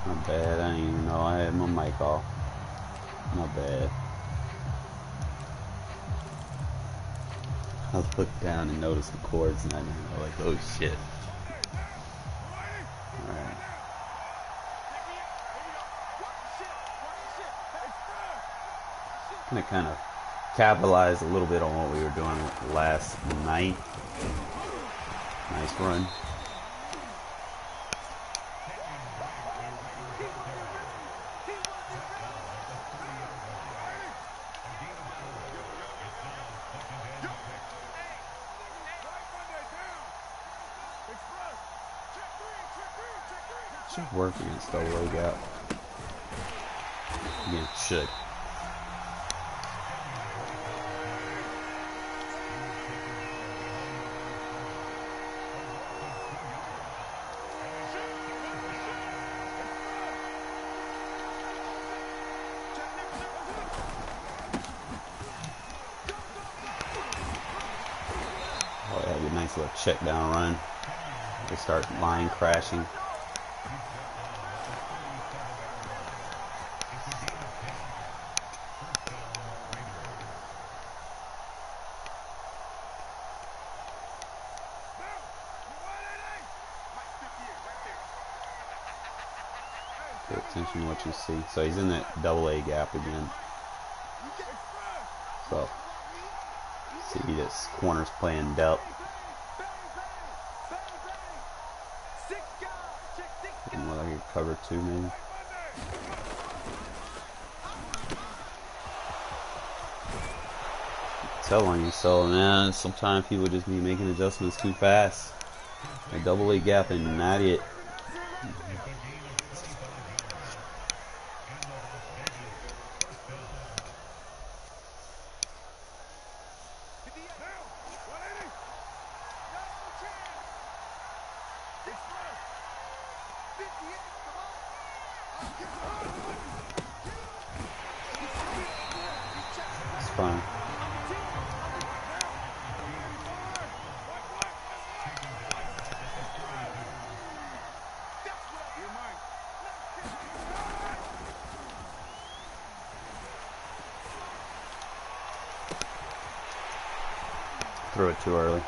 My bad. I didn't even know I had my mic off. My bad. I looked down and noticed the cords, and I didn't know, like, oh shit. Alright. Gonna kind of capitalize a little bit on what we were doing last night. Nice run. Should work against double A gap. Yeah, it should. Oh, that'd be a nice little check down run. They start line crashing. Pay attention to what you see. So he's in that double A gap again. So see this corner's playing depth. And what I could cover two maybe. Tell on yourself, man. Sometimes people just be making adjustments too fast. A double A gap and not it. It's fine. Threw it too early.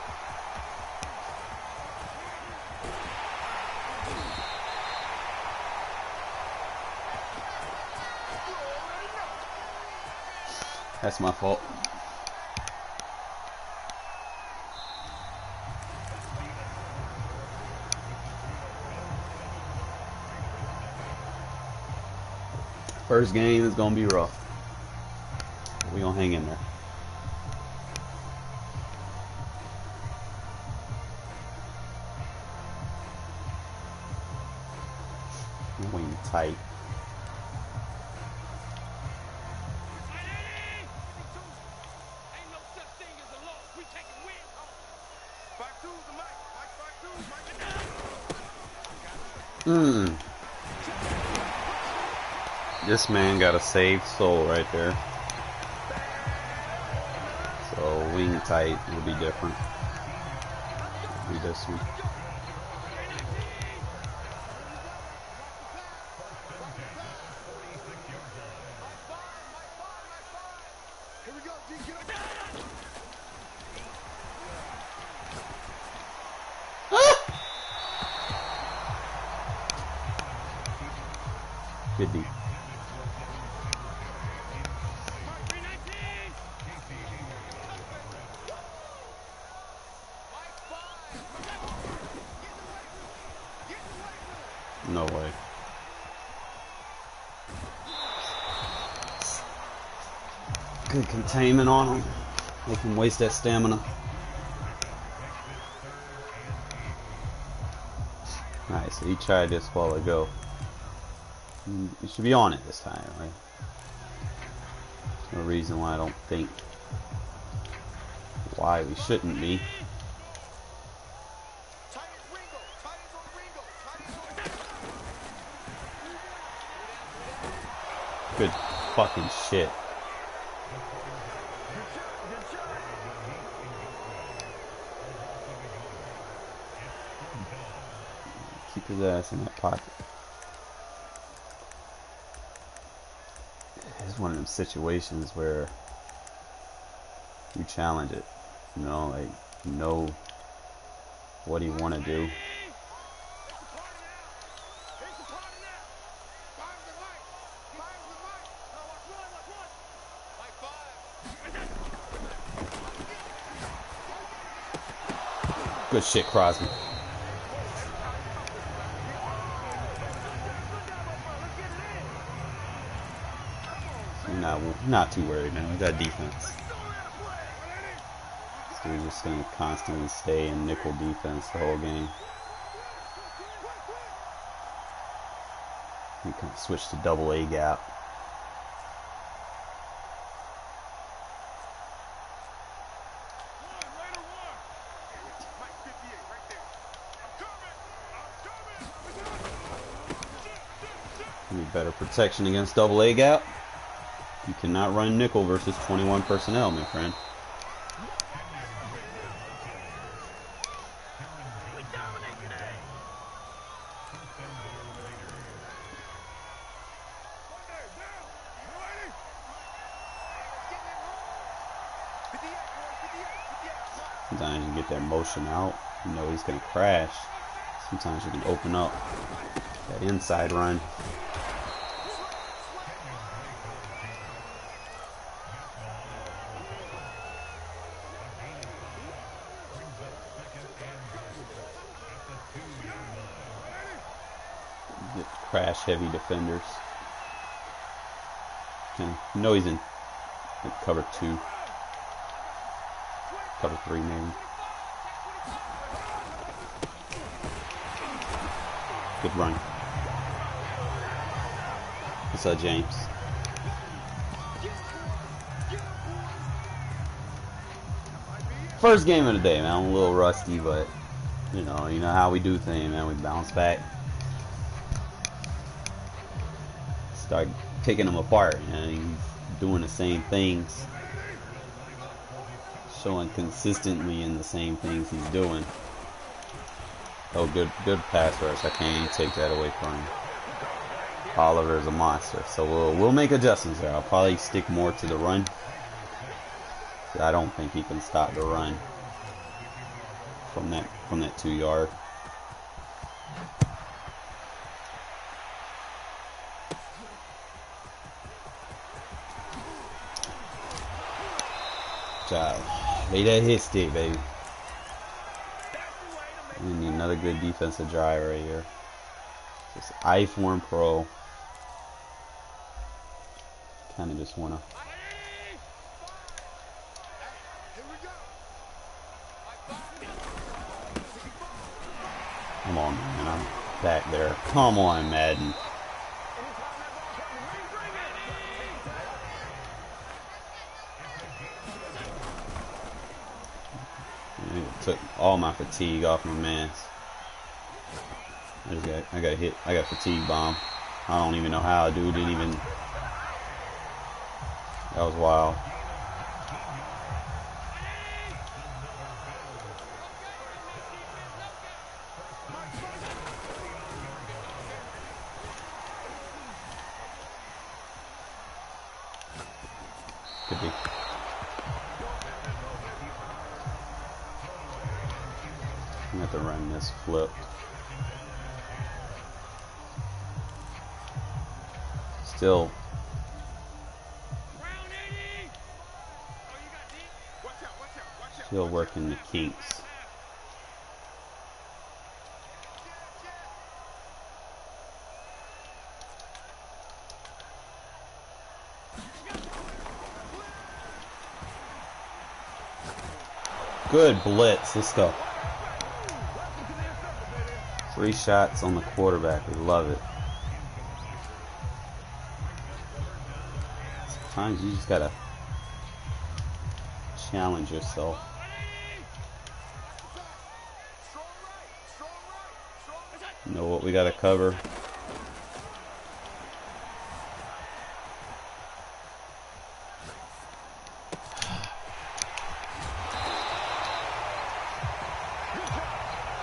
That's my fault. First game is gonna be rough. We gonna hang in there. Wing tight. This man got a saved soul right there. So wing tight will be different. It'll be this one. Good D. No way. Good containment on him. Make him waste that stamina. Alright, so he tried this while ago. You should be on it this time, right? There's no reason why I don't think why we shouldn't be. Good fucking shit. Keep his ass in that pocket. one of them situations where you challenge it, you know, like you know what you want to do. Good shit, Crosby. Not too worried, man. We got defense. So we're just gonna constantly stay in nickel defense the whole game. We can switch to double A gap. Need better protection against double A gap. You cannot run nickel versus 21 personnel, my friend. Sometimes you get that motion out, you know he's going to crash. Sometimes you can open up that inside run. Get crash heavy defenders. And you know he's in cover 2. Cover 3 maybe. Good run. What's up, James? First game of the day, man. I'm a little rusty, but you know how we do things, man. We bounce back. Start picking them apart, and he's doing the same things. Showing consistently in the same things he's doing. Oh, good pass rush. I can't even take that away from him. Oliver is a monster, so we'll make adjustments there. I'll probably stick more to the run. I don't think he can stop the run from that 2 yard. Lay that hit stick, baby. We need another good defensive drive right here. Just I-form pro. Kind of just want to. Come on, man. I'm back there. Come on, Madden. Took all my fatigue off my man. I got hit. I got fatigue bomb. I don't even know how. Dude didn't even. That was wild. Could be. I'm gonna have to run this flip. Still. Still working the kinks. Good blitz. Let's go. 3 shots on the quarterback. We love it. Sometimes you just gotta challenge yourself. Know what we gotta cover.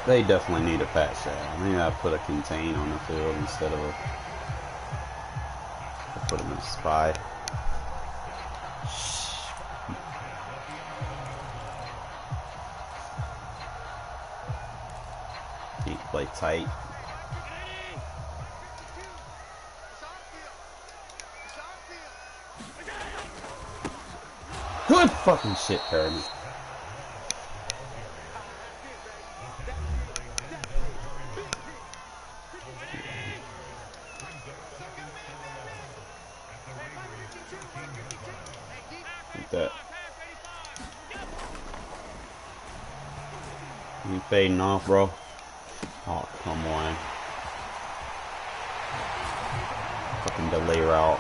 They definitely need a patch that. Maybe I put a contain on the field instead of I put them in a spy. Need to play tight. Good fucking shit, Perryman. Like that. You fading off, bro? Oh, come on. Fucking delay route.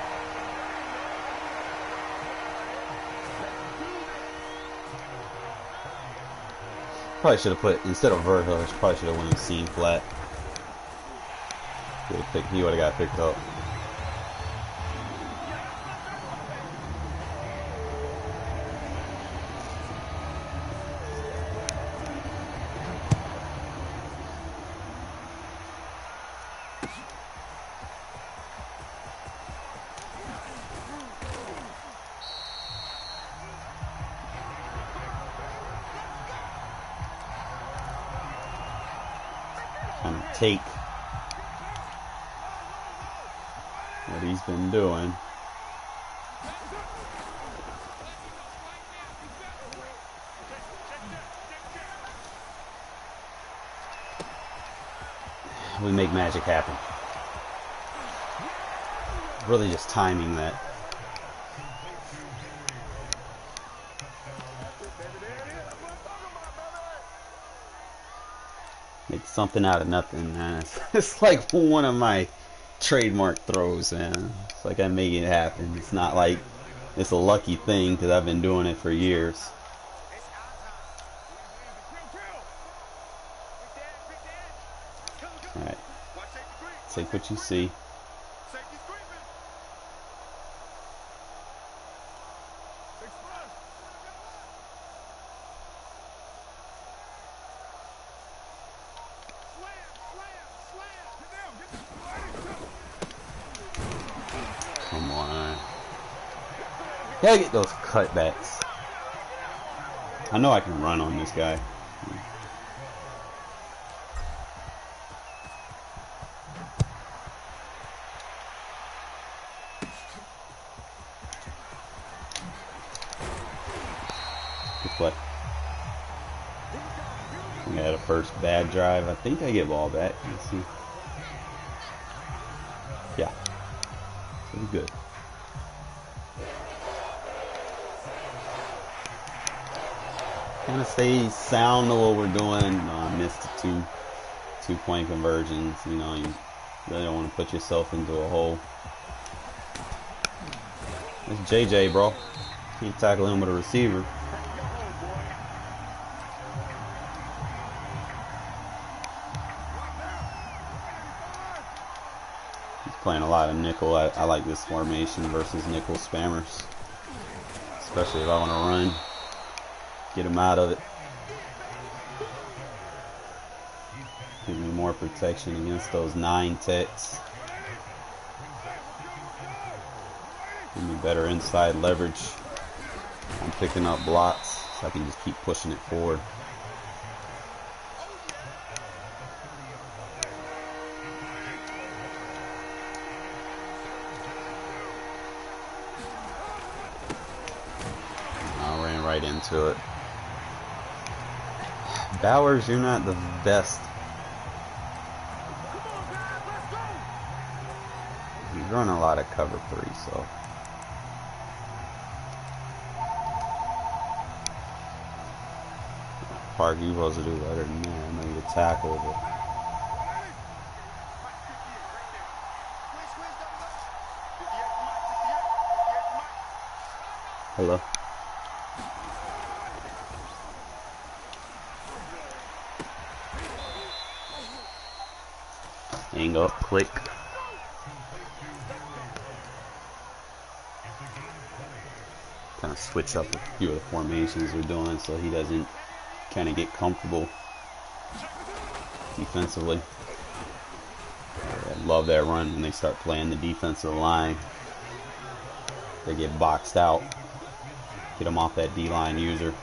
Probably should have put, instead of vertical, probably should have went seam flat. He would have got picked up. Kind of take what he's been doing. We make magic happen. Really just timing that. Make something out of nothing, man. It's like one of my trademark throws, man. It's like I make it happen. It's not like it's a lucky thing because I've been doing it for years. Alright. Take what you see. Come on. Gotta get those cutbacks. I know I can run on this guy. Good play. We had a first bad drive. I think I get ball back. Let's see. Yeah. Pretty good. Kind of stay sound to what we're doing. I missed the two-point conversions. You know, you really don't want to put yourself into a hole. It's JJ, bro. Can't tackle him with a receiver. He's playing a lot of nickel. I like this formation versus nickel spammers, especially if I want to run. Get him out of it. Give me more protection against those 9 techs. Give me better inside leverage. I'm picking up blocks so I can just keep pushing it forward. I ran right into it. Bowers, you're not the best. He's running a lot of cover 3, so. Park, you're supposed to do better than me. I know you tackle, but. Hello. Hang up, click. Kind of switch up a few of the formations we're doing so he doesn't kind of get comfortable defensively. I love that run when they start playing the defensive line. They get boxed out. Get them off that D-line user.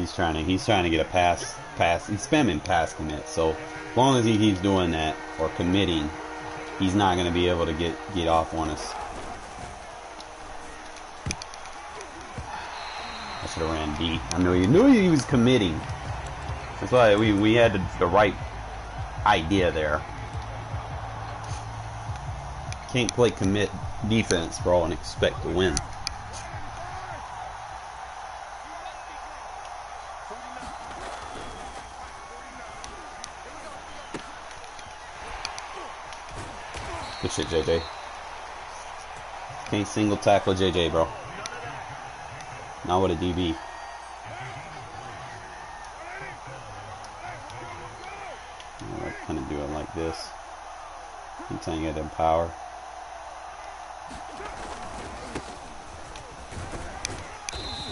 he's trying to get a pass. He's spamming pass commit. So as long as he keeps doing that or committing, he's not going to be able to get off on us. I should have ran D. I knew he was committing. That's why we had the right idea there. Can't play commit defense, bro, and expect to win. Good shit, JJ. Can't single tackle JJ, bro. Not with a DB. I kind of do it like this. Anytime you get them power.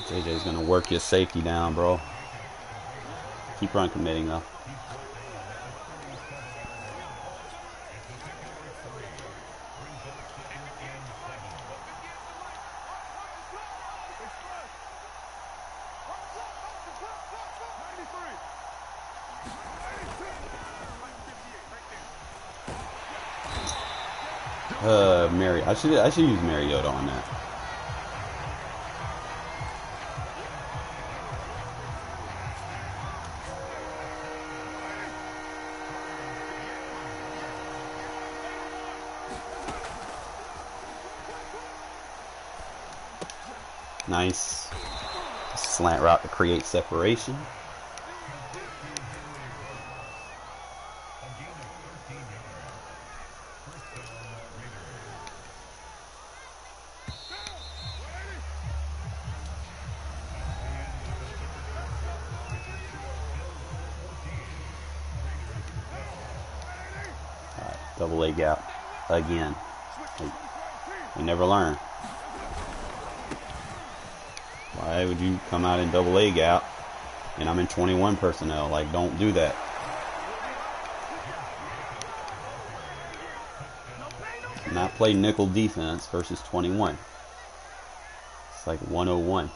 JJ's gonna work your safety down, bro. Keep run committing though. Mary, I should use Mariota on that. Nice slant route to create separation. Double A gap again. We never learn. Why would you come out in double A gap and I'm in 21 personnel? Like, don't do that. Not play nickel defense versus 21. It's like 101.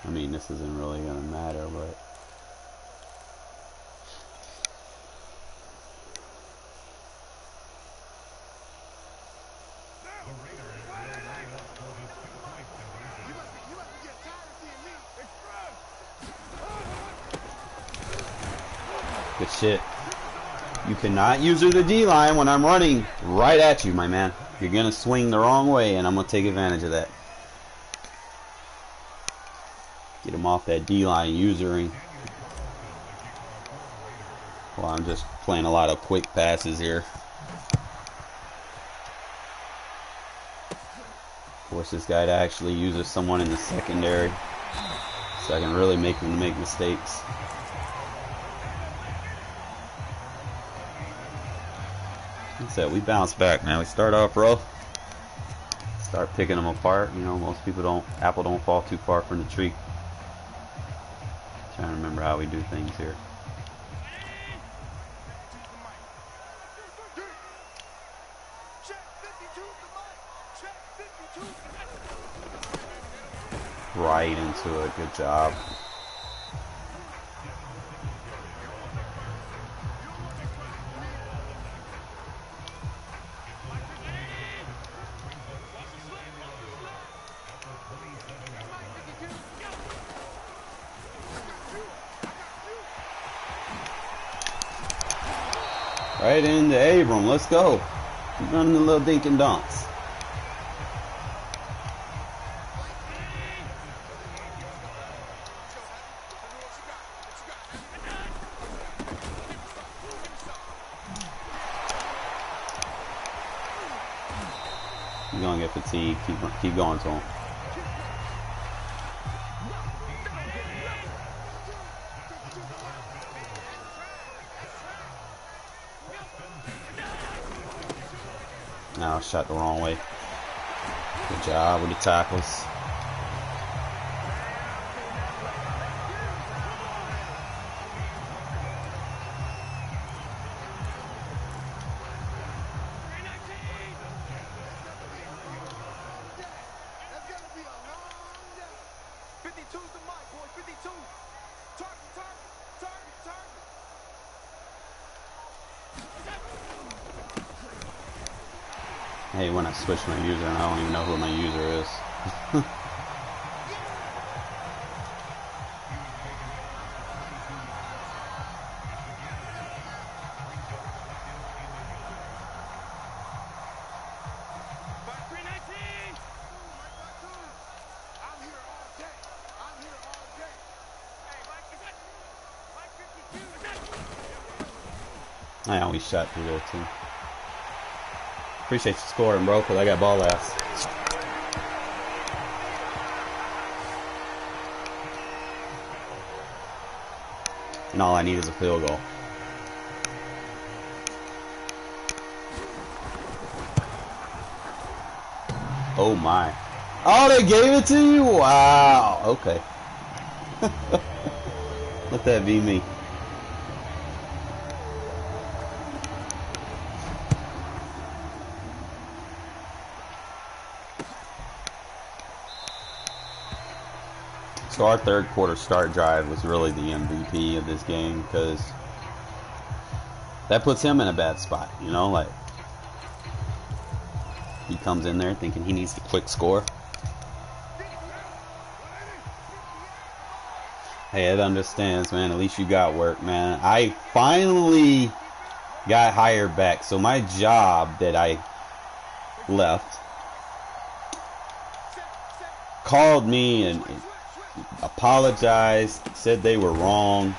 I mean, this isn't really gonna matter, but good shit. You cannot use the D-line when I'm running right at you, my man. You're going to swing the wrong way, and I'm going to take advantage of that. Get him off that D-line usering. Well, I'm just playing a lot of quick passes here. Force this guy to actually use someone in the secondary so I can really make him make mistakes. So we bounce back, man. We start off rough, start picking them apart. You know, most people don't, apple don't fall too far from the tree. Trying to remember how we do things here. Right into it. Good job. Right into Abram. Let's go. He's running the little dink and dunks. He's gonna get fatigued. Keep going to him. Now shot the wrong way. Good job with the tackles. Hey, when I switch my user, and I don't even know who my user is. I always shot through there too. Appreciate you scoring, bro, because I got ball last. And all I need is a field goal. Oh my. Oh, they gave it to you? Wow. Okay. Let that be me. So our third quarter start drive was really the MVP of this game because that puts him in a bad spot, you know, like he comes in there thinking he needs the quick score. Hey, it understands, man. At least you got work, man. I finally got hired back. So my job that I left called me and apologized, said they were wrong.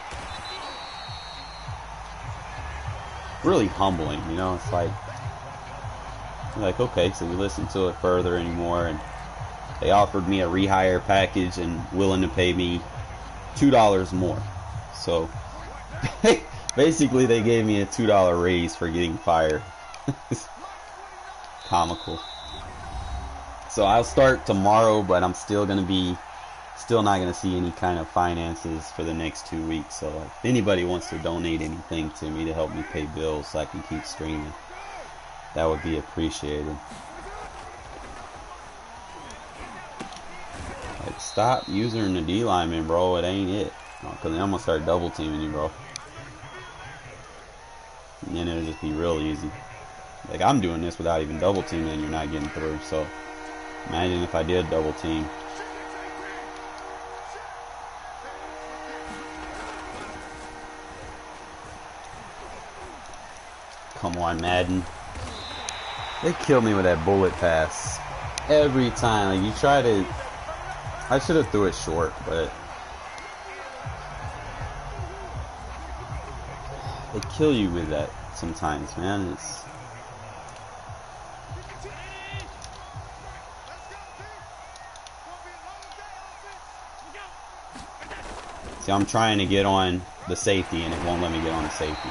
Really humbling, you know. It's like okay, so we listened to it further anymore, and they offered me a rehire package and willing to pay me $2 more. So basically they gave me a $2 raise for getting fired. Comical. So I'll start tomorrow, but I'm still not gonna see any kind of finances for the next 2 weeks. So if anybody wants to donate anything to me to help me pay bills so I can keep streaming, that would be appreciated. Like, stop using the D lineman, bro. It ain't it. Because then I'm gonna start double teaming you, bro. And then it'll just be real easy. Like, I'm doing this without even double teaming and you're not getting through. So imagine if I did double team. Come on, Madden. They kill me with that bullet pass every time. Like, you try to... I should have threw it short, but... they kill you with that sometimes, man. It's... see, I'm trying to get on the safety, and it won't let me get on the safety.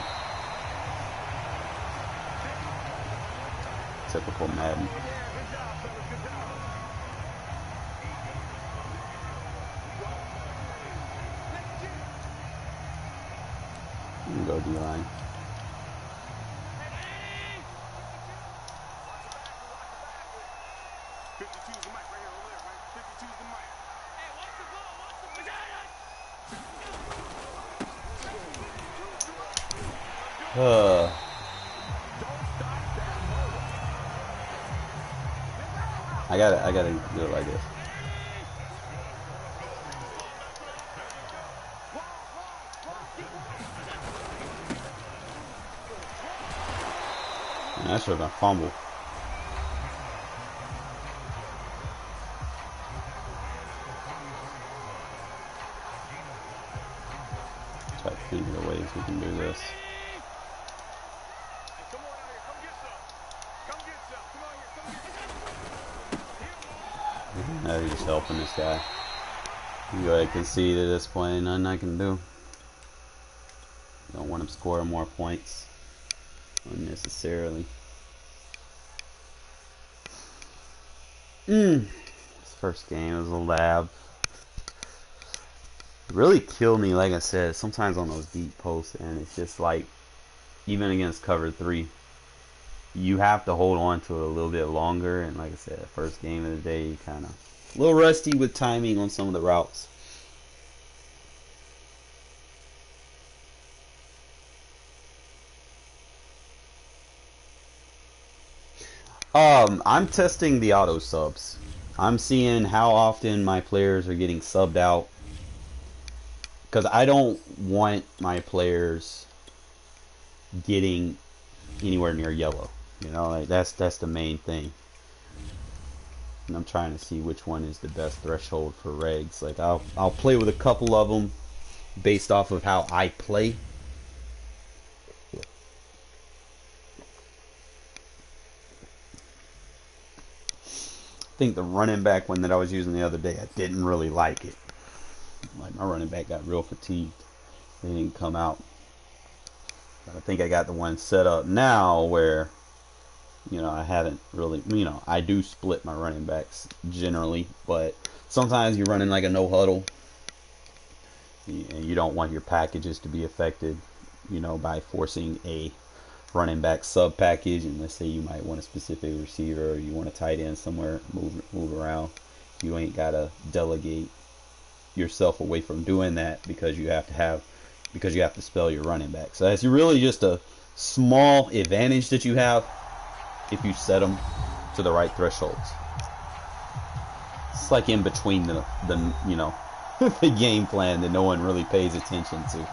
Typical Madden. You can go D-line. I gotta do it like this. Man, that should have been a fumble. Try to think of the ways we can do this. Now you're just helping this guy. You go ahead and concede at this point. Nothing I can do. Don't want him scoring more points unnecessarily. This first game was a lab. It really killed me, like I said, sometimes on those deep posts, and it's just like, even against cover 3, you have to hold on to it a little bit longer. And like I said, first game of the day, you kind of a little rusty with timing on some of the routes. I'm testing the auto subs. I'm seeing how often my players are getting subbed out, because I don't want my players getting anywhere near yellow. You know, like that's the main thing. And I'm trying to see which one is the best threshold for regs. Like I'll play with a couple of them based off of how I play. I think the running back one that I was using the other day, I didn't really like it. Like my running back got real fatigued. They didn't come out. But I think I got the one set up now where, you know, I haven't really, you know, I do split my running backs generally, but sometimes you're running like a no huddle and you don't want your packages to be affected, you know, by forcing a running back sub package. And let's say you might want a specific receiver or you want a tight end somewhere, move around. You ain't gotta delegate yourself away from doing that because you have to spell your running back. So that's really just a small advantage that you have if you set them to the right thresholds. It's like in between the you know the game plan that no one really pays attention to.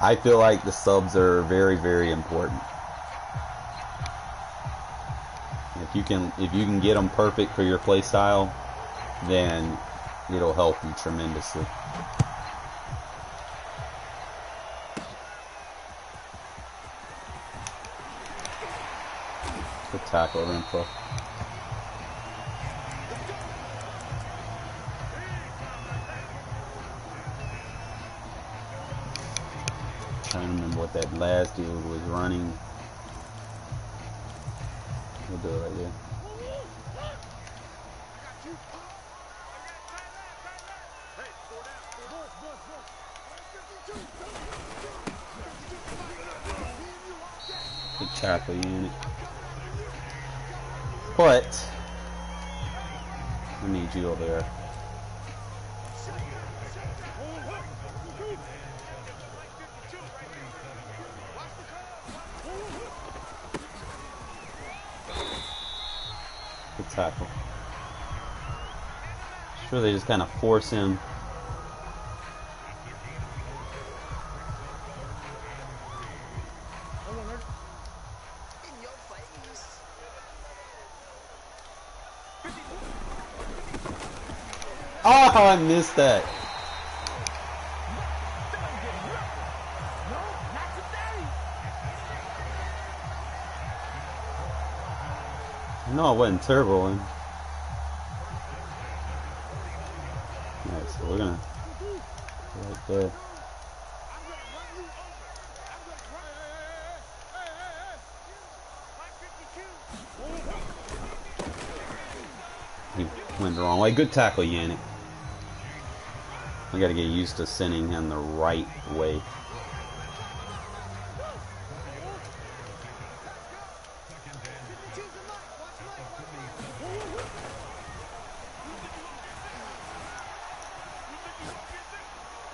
I feel like the subs are very, very important. If you can get them perfect for your play style, then it'll help you tremendously. Good tackle info. Trying to remember what that last dude was running. We'll do it right there. Good tackle unit. But I need you over there. Good tackle. Sure, they just kind of force him. Oh, I missed that. No, I wasn't turboing. Alright, so we're gonna right there. He went the wrong way. Good tackle, Yannick. I gotta get used to sending him the right way.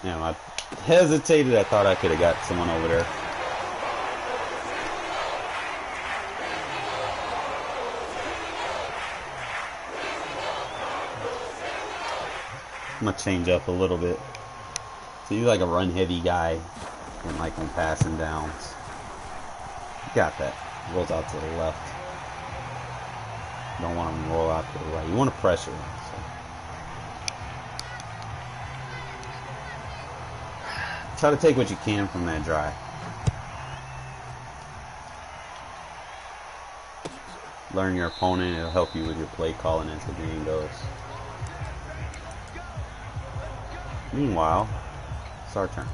Damn, I hesitated. I thought I could have got someone over there. I'm gonna change up a little bit. So he's like a run heavy guy and like on passing downs. Got that. Rolls out to the left. Don't want him to roll out to the right. You want to pressure him. So. Try to take what you can from that drive. Learn your opponent. It'll help you with your play calling as the game goes. Meanwhile, it's our turn.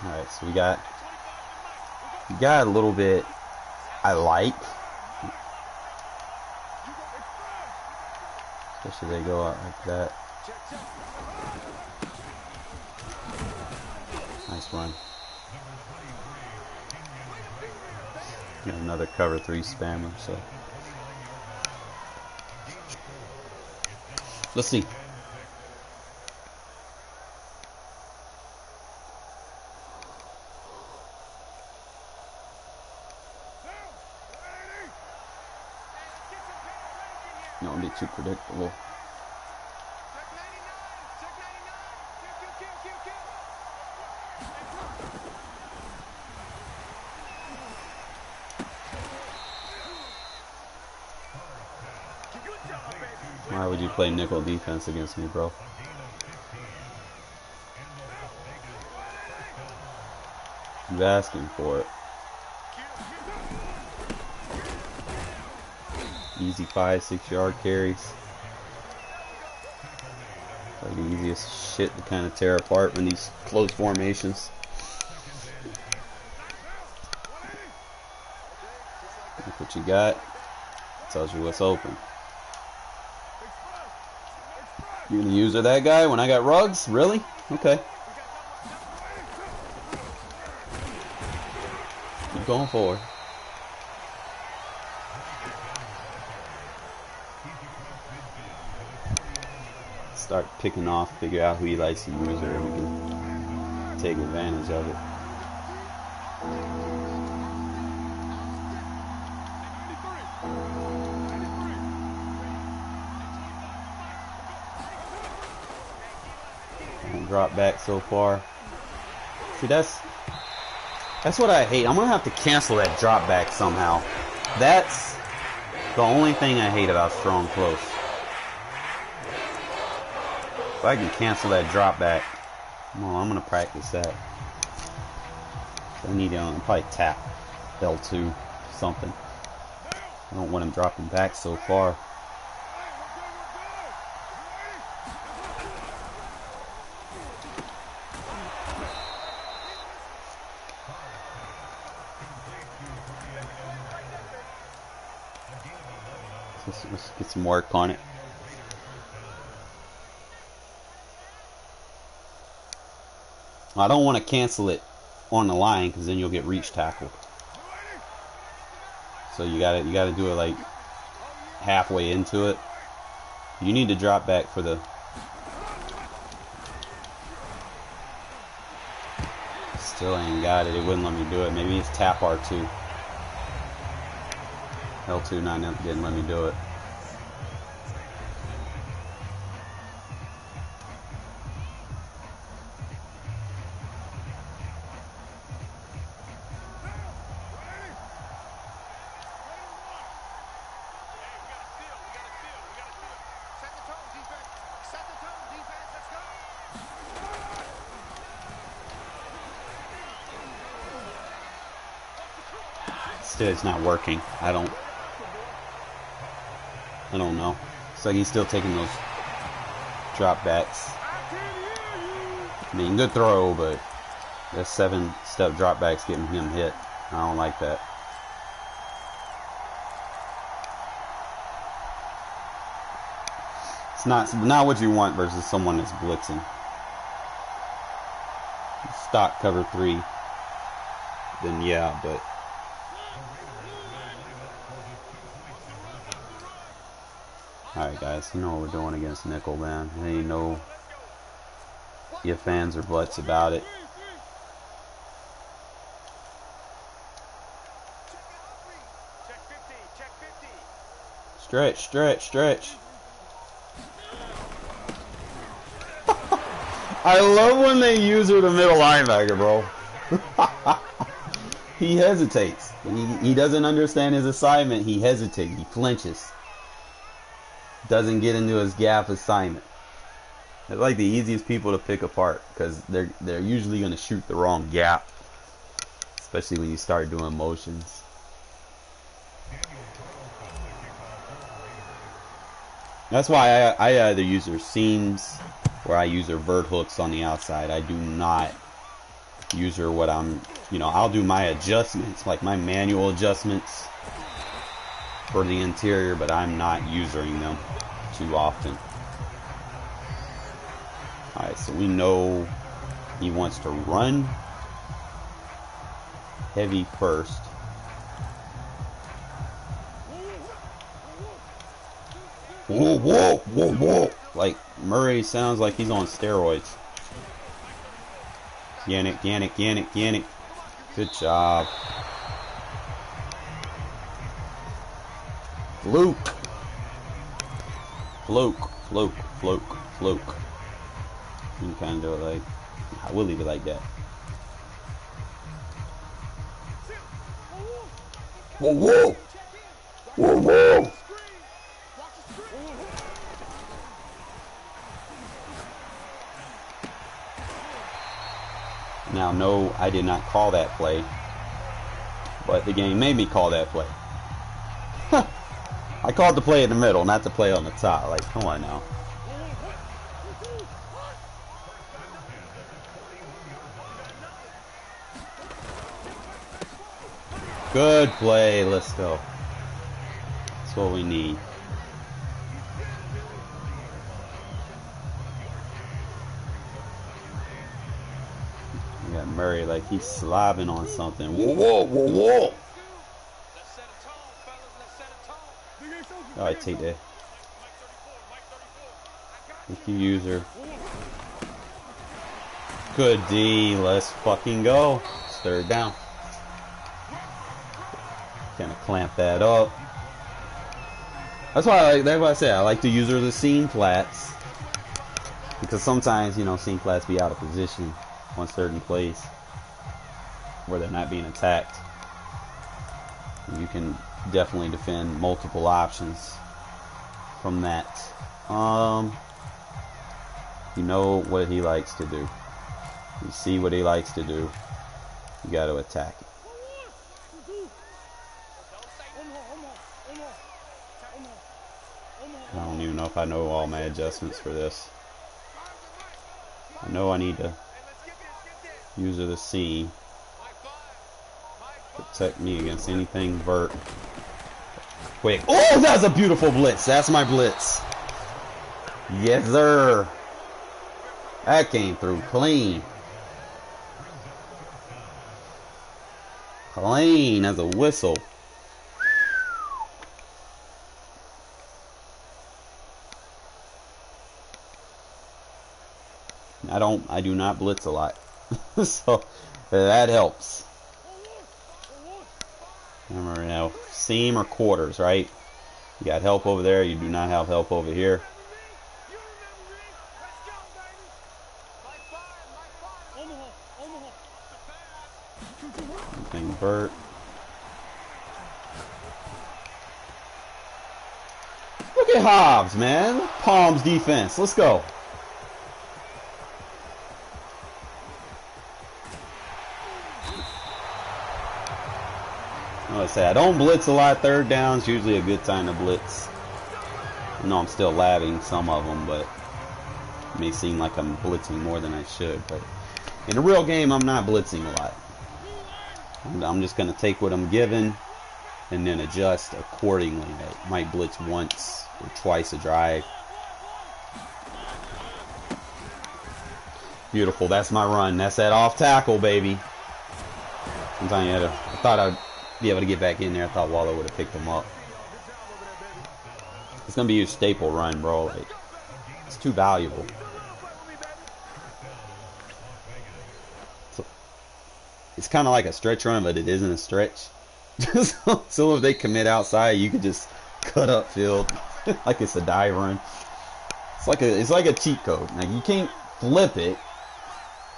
Alright, so we got a little bit I like. Especially they go out like that. Nice run. Another cover 3 spammer, so let's see. Don't be too predictable. Why would you play nickel defense against me, bro? You asking for it. Easy 5-6 yard carries. Like the easiest shit to kind of tear apart when these close formations. Look what you got. Tells you what's open. You gonna use her that guy when I got rugs? Really? Okay. Keep going forward. Start picking off, figure out who he likes to use her, and we can take advantage of it. Drop back so far. See, that's what I hate. I'm gonna have to cancel that drop back somehow. That's the only thing I hate about strong close. If I can cancel that drop back, well, I'm gonna practice that. I need to probably tap L2 something. I don't want him dropping back so far. Let's get some work on it. I don't want to cancel it on the line because then you'll get reach tackled. So you gotta do it like halfway into it. You need to drop back for the. Still ain't got it. It wouldn't let me do it. Maybe it's tap R2. L2 didn't let me do it. Still, it's not working. I don't know. It's like he's still taking those drop backs. I mean, good throw, but the 7-step drop backs getting him hit. I don't like that. It's not what you want versus someone that's blitzing. Stock cover 3, then yeah, but. Alright guys, you know what we're doing against nickel, man. There ain't no ifs, ands, or buts about it. Stretch, stretch, stretch. I love when they use her the middle linebacker, bro. He hesitates. He doesn't understand his assignment. He hesitates. He flinches. Doesn't get into his gap assignment. They're like the easiest people to pick apart because they're usually going to shoot the wrong gap, especially when you start doing motions. That's why I either use her seams or I use her vert hooks on the outside. I do not use her what I'm, I'll do my adjustments, like my manual adjustments for the interior, but I'm not using them too often. Alright, so we know he wants to run heavy first. Whoa, whoa, whoa, whoa. Like, Murray sounds like he's on steroids. Yannick, Yannick, Yannick, Yannick. Good job. Fluke. Fluke, fluke, fluke, fluke. You can kind of do it like, I will leave it like that. Whoa, whoa. Whoa, whoa. Now, no, I did not call that play, but the game made me call that play. I called the play in the middle, not the play on the top. Like, come on now. Good play. Let's go. That's what we need. We got Murray like he's slobbing on something. Whoa, whoa, whoa, whoa. Alright, take that. Thank you, user. Good D. Let's fucking go. It's third down. Kind of clamp that up. That's why I say I like to use the seam flats, because sometimes, you know, seam flats be out of position on certain plays where they're not being attacked. You can definitely defend multiple options from that. You know what he likes to do. You see what he likes to do. You got to attack it. I don't even know if I know all my adjustments for this. I know I need to use the seam. Protect me against anything vert. Quick. Oh, that's a beautiful blitz. That's my blitz. Yes, sir. That came through clean. Clean as a whistle. I do not blitz a lot. So that helps. Remember now, seam or quarters, right? You got help over there, you do not have help over here. Anything vert. Look at Hobbs, man. Palms defense. Let's go. I say I don't blitz a lot. Third down's usually a good time to blitz. I know I'm still labbing some of them, but it may seem like I'm blitzing more than I should. But in a real game, I'm not blitzing a lot. I'm just going to take what I'm given and then adjust accordingly. I might blitz once or twice a drive. Beautiful. That's my run. That's that off tackle, baby. Sometimes you had to, I thought I'd be able to get back in there. I thought Waller would have picked him up. It's going to be your staple run, bro. Like, it's too valuable. So, it's kind of like a stretch run, but it isn't a stretch. So if they commit outside, you could just cut up field like it's a dive run. It's like a cheat code. Like, you can't flip it,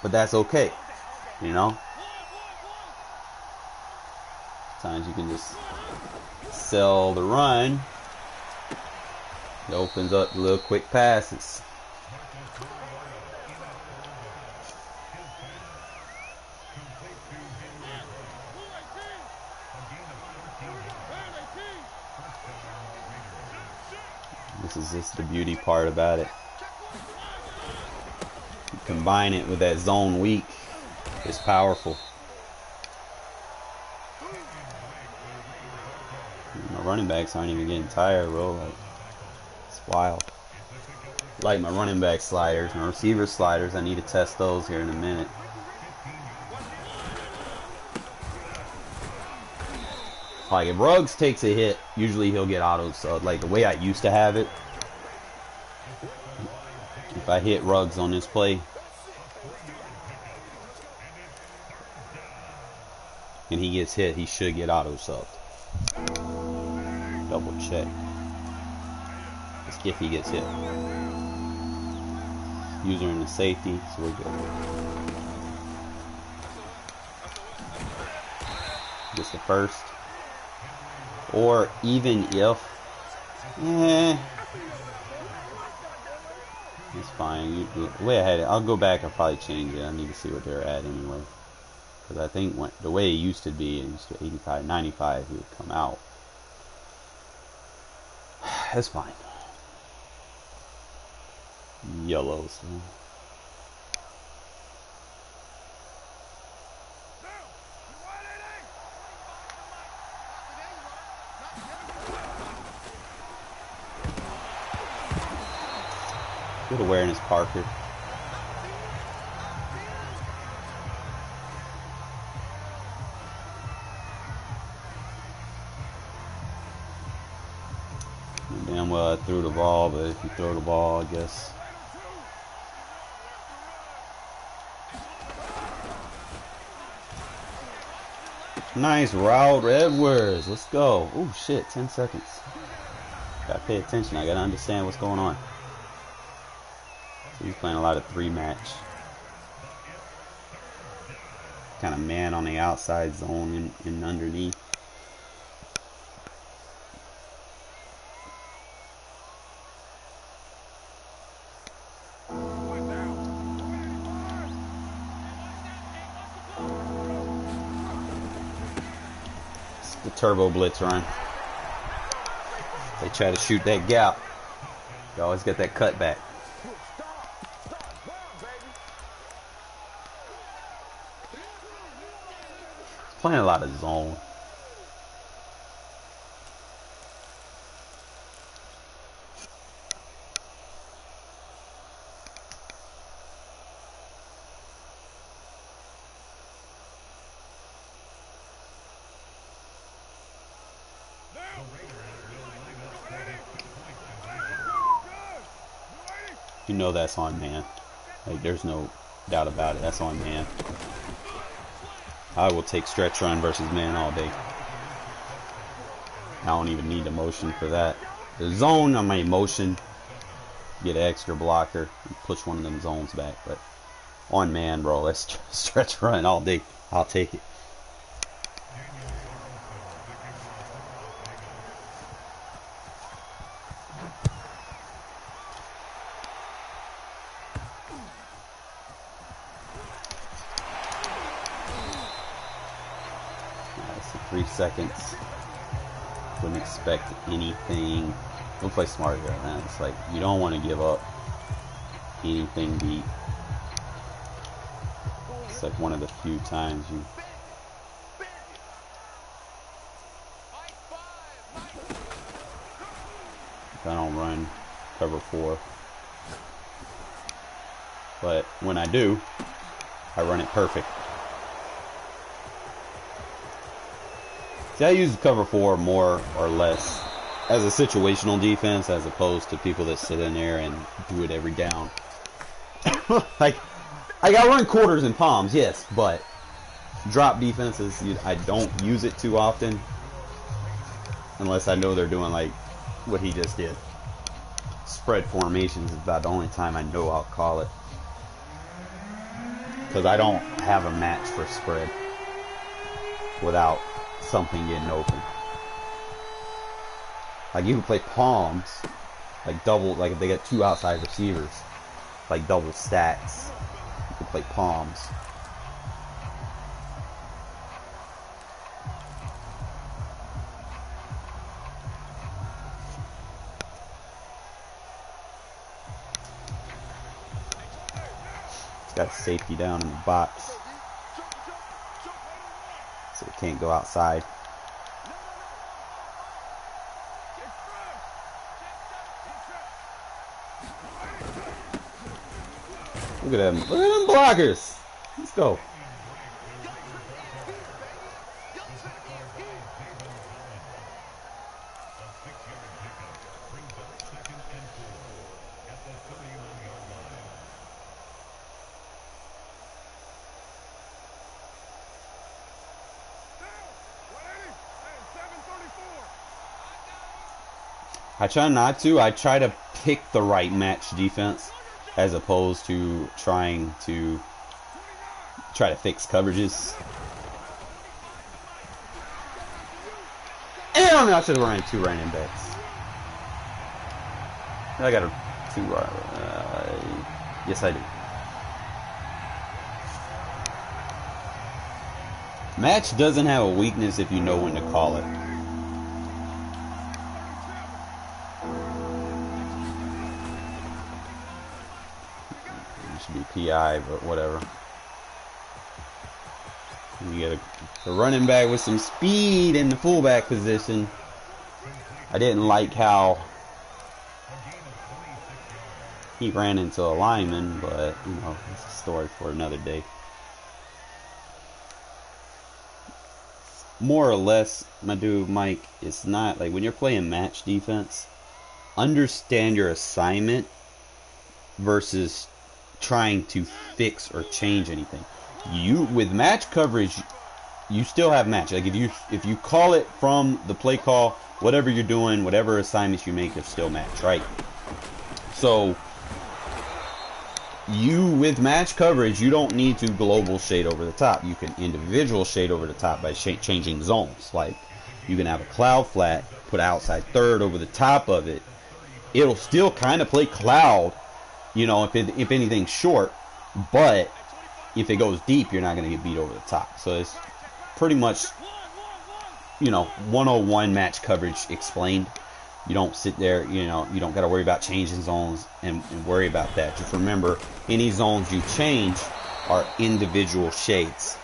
but that's okay. You know? Sometimes you can just sell the run. It opens up the little quick passes. This is just the beauty part about it. You combine it with that zone weak, it's powerful. My running backs aren't even getting tired, bro. Like, it's wild. Like my running back sliders, my receiver sliders, I need to test those here in a minute. Like if Ruggs takes a hit, usually he'll get auto. So like the way I used to have it, If I hit Ruggs on this play, and he gets hit, he should get auto subbed. Double check. Let's see if he gets hit. User in the safety, so we're good. Gets the first. Or even if, it's fine. The way I had it, I'll go back and probably change it. I need to see what they're at anyway. Because I think the way it used to be, it used to 85, 95, he would come out. That's fine. Yellows. Good awareness, Parker. Damn well I threw the ball, but if you throw the ball, I guess. Nice route, Edwards. Let's go. Oh shit, 10 seconds. Gotta pay attention. I gotta understand what's going on. So he's playing a lot of 3-match. Kind of man on the outside zone and underneath. The turbo blitz run. They try to shoot that gap. You always get that cutback. Playing a lot of zone. You know that's on man. Like, there's no doubt about it. That's on man. I will take stretch run versus man all day. I don't even need a motion for that. The zone, I might motion, get an extra blocker, and push one of them zones back. But on man, bro, that's stretch run all day. I'll take it. So 3 seconds. Wouldn't expect anything. Don't play smart here, man. It's like you don't want to give up anything deep. It's like one of the few times you. If I don't run cover 4. But when I do, I run it perfect. See, I use cover 4 more or less as a situational defense as opposed to people that sit in there and do it every down. Like, I got run quarters and palms, yes, but drop defenses, I don't use it too often unless I know they're doing like what he just did. Spread formations is about the only time I know I'll call it, because I don't have a match for spread without something getting open. Like, you can play palms, like double, like if they get 2 outside receivers, like double stacks, you can play palms. It's got safety down in the box, so it can't go outside. Look at them. Look at them blockers. Let's go. I try not to. I try to pick the right match defense as opposed to trying to fix coverages. Damn, I should have run 2 running backs. I got a 2. Yes, I do. Match doesn't have a weakness if you know when to call it. It should be PI, but whatever. You get a running back with some speed in the fullback position. I didn't like how he ran into a lineman, but you know, it's a story for another day. More or less, my dude Mike, it's not like when you're playing match defense, understand your assignment versus trying to fix or change anything. You with match coverage, you still have match. Like if you call it from the play call, whatever you're doing, whatever assignments you make, it's still match, right? So you with match coverage, you don't need to global shade over the top. You can individual shade over the top by changing zones. Like you can have a cloud flat, put outside third over the top of it. It'll still kind of play cloud, you know, if anything's short, but if it goes deep, you're not going to get beat over the top. So it's pretty much, you know, 101 match coverage explained. You don't sit there, you know, you don't got to worry about changing zones and worry about that. Just remember, any zones you change are individual shades.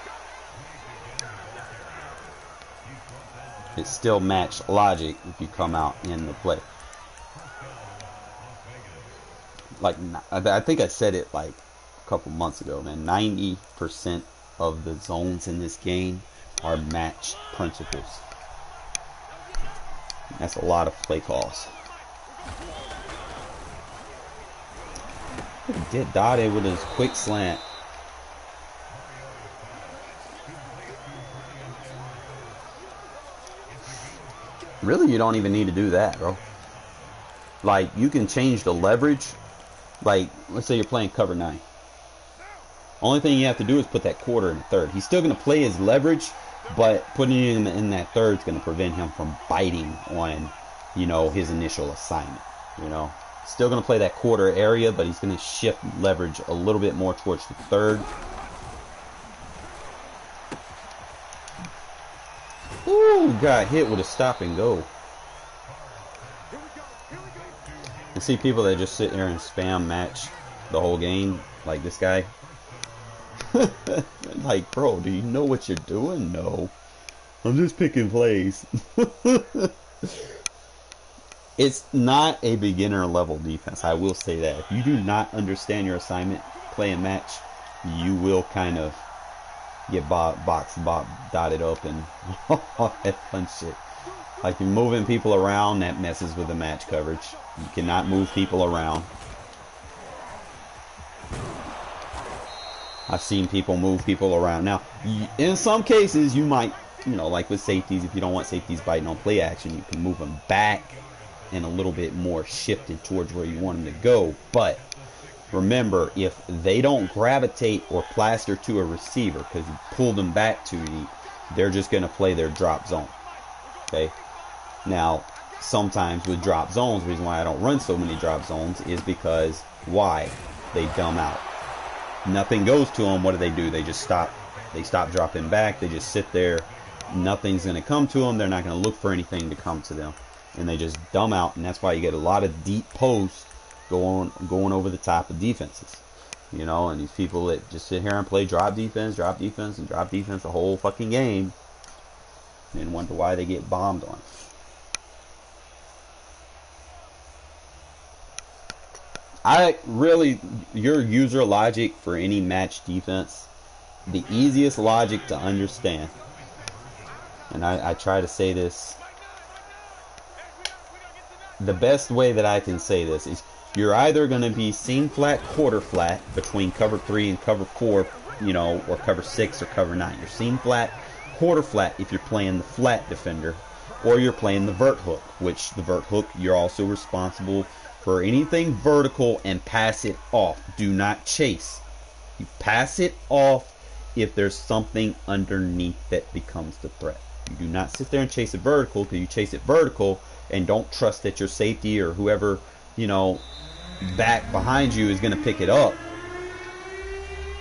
It's still match logic if you come out in the play. Like, I think I said it like a couple months ago, man. 90% of the zones in this game are match principles. That's a lot of play calls. He did Dottie with his quick slant. Really, you don't even need to do that, bro. Like, you can change the leverage. Like, let's say you're playing cover 9. Only thing you have to do is put that quarter in the third. He's still going to play his leverage, but putting him in that third is going to prevent him from biting on, you know, his initial assignment. You know, still going to play that quarter area, but he's going to shift leverage a little bit more towards the third. Ooh, got hit with a stop and go. You see people that just sit here and spam match the whole game, like this guy. Like, bro, do you know what you're doing? No. I'm just picking plays. It's not a beginner level defense. I will say that. If you do not understand your assignment, playing match, you will kind of get dotted up and all that fun shit. Like, you're moving people around, that messes with the match coverage. You cannot move people around. I've seen people move people around. Now, in some cases, you might, you know, like with safeties, if you don't want safeties biting on play action, you can move them back and a little bit more shifted towards where you want them to go. But remember, if they don't gravitate or plaster to a receiver because you pulled them back too deep, they're just going to play their drop zone. Okay? Now, sometimes with drop zones, the reason why I don't run so many drop zones is because, why? They dumb out. Nothing goes to them. What do? They just stop. They stop dropping back. They just sit there. Nothing's going to come to them. They're not going to look for anything to come to them. And they just dumb out. And that's why you get a lot of deep posts going over the top of defenses. You know, and these people that just sit here and play drop defense, and drop defense the whole fucking game. And wonder why they get bombed on. Your user logic for any match defense, the easiest logic to understand, and I try to say this, the best way that I can say this is you're either going to be seam flat, quarter flat between cover 3 and cover 4, you know, or cover 6 or cover 9. You're seam flat, quarter flat if you're playing the flat defender, or you're playing the vert hook, which the vert hook, you're also responsible for anything vertical and pass it off. Do not chase. You pass it off if there's something underneath that becomes the threat. You do not sit there and chase it vertical, because you chase it vertical and don't trust that your safety or whoever, you know, back behind you is going to pick it up,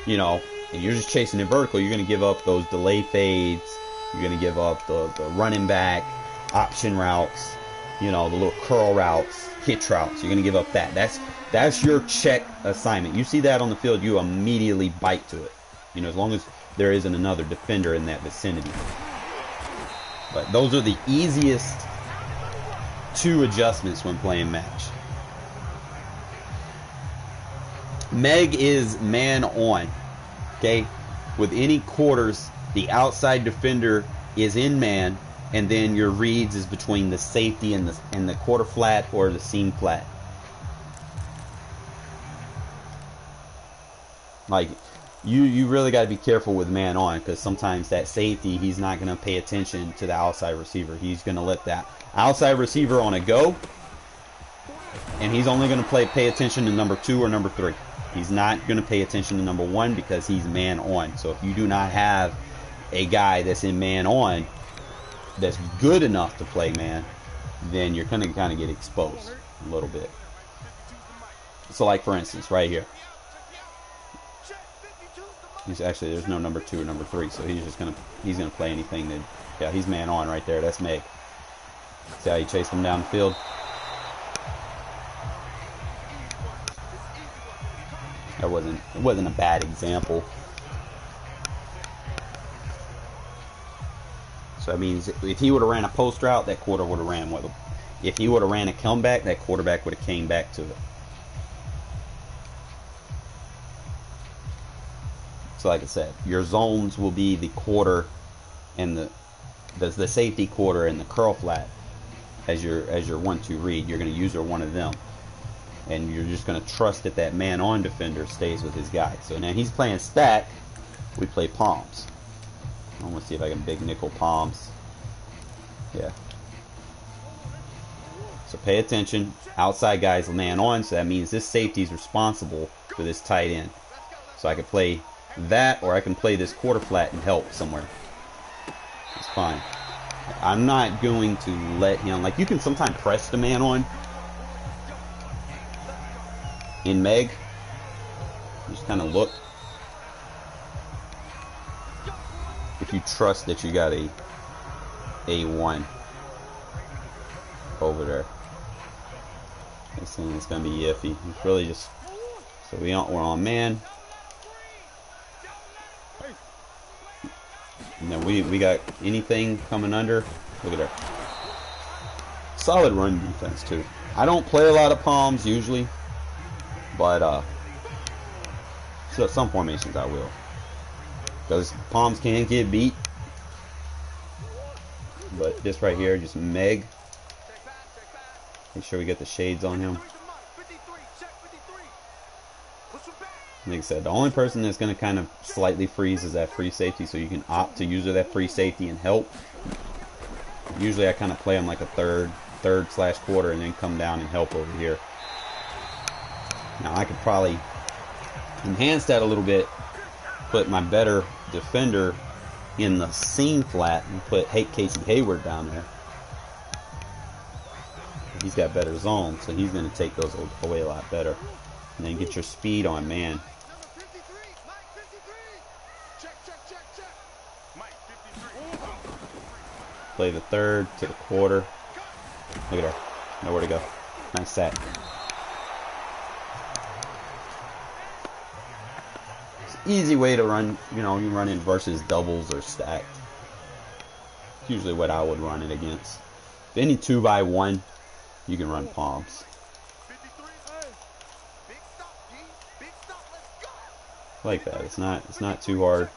you know, and you're just chasing it vertical. You're going to give up those delay fades. You're going to give up the running back option routes, you know, the little curl routes, hitch routes. You're going to give up that. That's your check assignment. You see that on the field, you immediately bite to it. You know, as long as there isn't another defender in that vicinity. But those are the easiest 2 adjustments when playing match. Meg is man on. Okay? With any quarters, the outside defender is in man, and then your reads is between the safety and the quarter flat or the seam flat. Like, you really got to be careful with man on, because sometimes that safety, he's not going to pay attention to the outside receiver. He's going to let that outside receiver on a go, and he's only going to pay attention to number 2 or number 3. He's not going to pay attention to number 1 because he's man on. So if you do not have a guy that's in man on that's good enough to play man, then you're going to kind of get exposed a little bit. So like for instance, right here. There's no number 2 or number 3, so he's gonna play anything that, yeah, he's man on right there. That's Meg. See how he chased him down the field? It wasn't a bad example. So that means if he would have ran a post route, that quarter would have ran with him. If he would have ran a comeback, that quarterback would have came back to it. So like I said, your zones will be the quarter and the safety quarter and the curl flat as your 1-2 read. You're going to use one of them, and you're just going to trust that that man on defender stays with his guy. So now he's playing stack. We play palms. I want to see if I can big nickel palms. Yeah. So pay attention. Outside guy's man on, so that means this safety is responsible for this tight end. So I could play that, or I can play this quarter flat and help somewhere. It's fine. I'm not going to let him, like, you can sometimes press the man on in Meg. Just kind of look. If you trust that you got a A1 over there. This thing is going to be iffy. It's really just, so we're on man. And then we got anything coming under. Look at that. Solid run defense too. I don't play a lot of palms usually, but so some formations I will, because palms can get beat. But this right here, just Meg. Make sure we get the shades on him. Like I said, the only person that's going to kind of slightly freeze is that free safety, so you can opt to use that free safety and help. Usually I kind of play him like a third slash quarter and then come down and help over here. Now I could probably enhance that a little bit, put my better defender in the seam flat and put Casey Hayward down there. He's got better zones, so he's going to take those away a lot better. And then get your speed on man. Play the third to the quarter. Look at her. Nowhere to go. Nice sack. It's an easy way to run, you know, you run it versus doubles or stacked. It's usually what I would run it against. If any 2x1, you can run palms. Like that. It's not too hard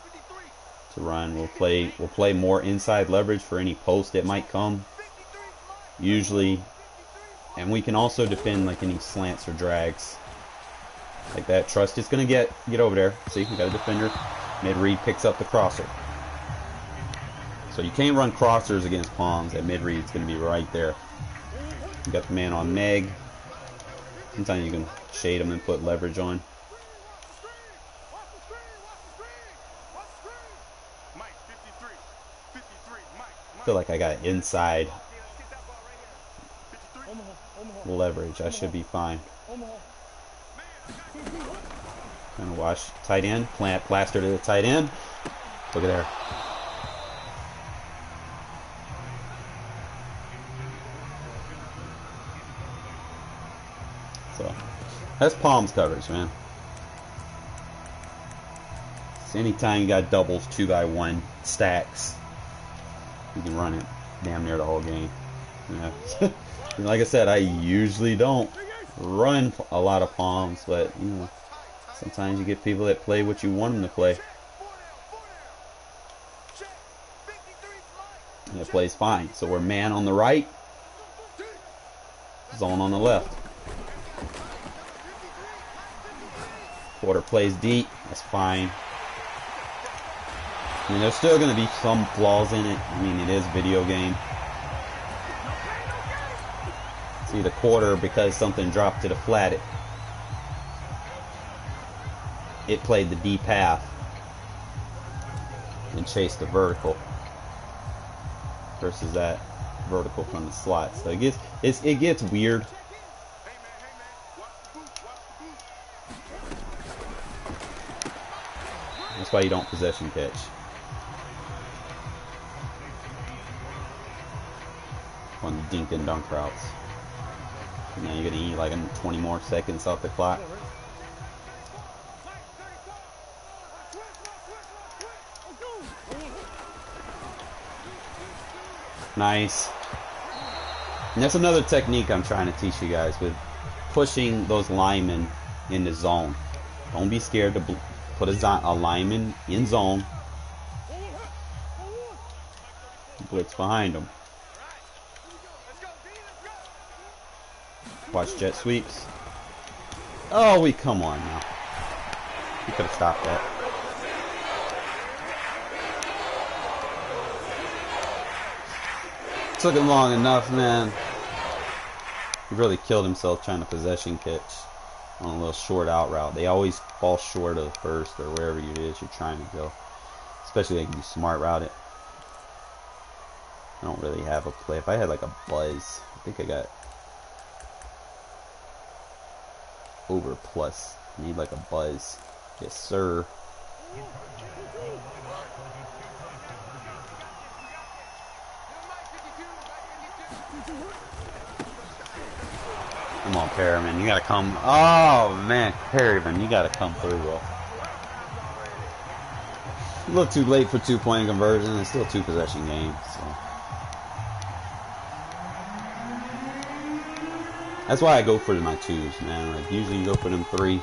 to run. We'll play more inside leverage for any post that might come. Usually, and we can also defend like any slants or drags. Like that. Trust it's gonna get over there. See, we got a defender. Mid read picks up the crosser. So you can't run crossers against palms. That mid read is going to be right there. You got the man on Meg. Sometimes you can shade him and put leverage on. I feel like I got inside leverage. I should be fine. Gonna watch tight end. Plant blaster to the tight end. Look at there. So that's palms coverage, man. So anytime you got doubles, 2x1 stacks, you can run it damn near the whole game. Yeah. Like I said, I usually don't run a lot of palms, but you know, sometimes you get people that play what you want them to play. And it plays fine. So we're man on the right, zone on the left. Quarter plays deep, that's fine. I mean, there's still going to be some flaws in it. I mean, it is a video game. See, the quarter, because something dropped to the flat, it played the deep half and chased the vertical versus that vertical from the slot. So it gets weird. That's why you don't possession catch. On dink and dunk routes. And now you're gonna eat like 20 more seconds off the clock. Nice. And that's another technique I'm trying to teach you guys with pushing those linemen in the zone. Don't be scared to put a lineman in zone. Blitz behind them. Watch jet sweeps. Oh, come on now. You could have stopped that. Took him long enough, man. He really killed himself trying to possession catch on a little short out route. They always fall short of first or wherever it is you're trying to go. Especially if you smart route it. I don't really have a play. If I had like a buzz, I think I got over plus. I need like a buzz. Yes, sir. Come on, Perryman. You gotta come. Oh, man. Perryman, you gotta come through, bro. A little too late for 2-point conversion. It's still a 2-possession game, so. That's why I go for my 2s, man. Like, usually you go for them 3. You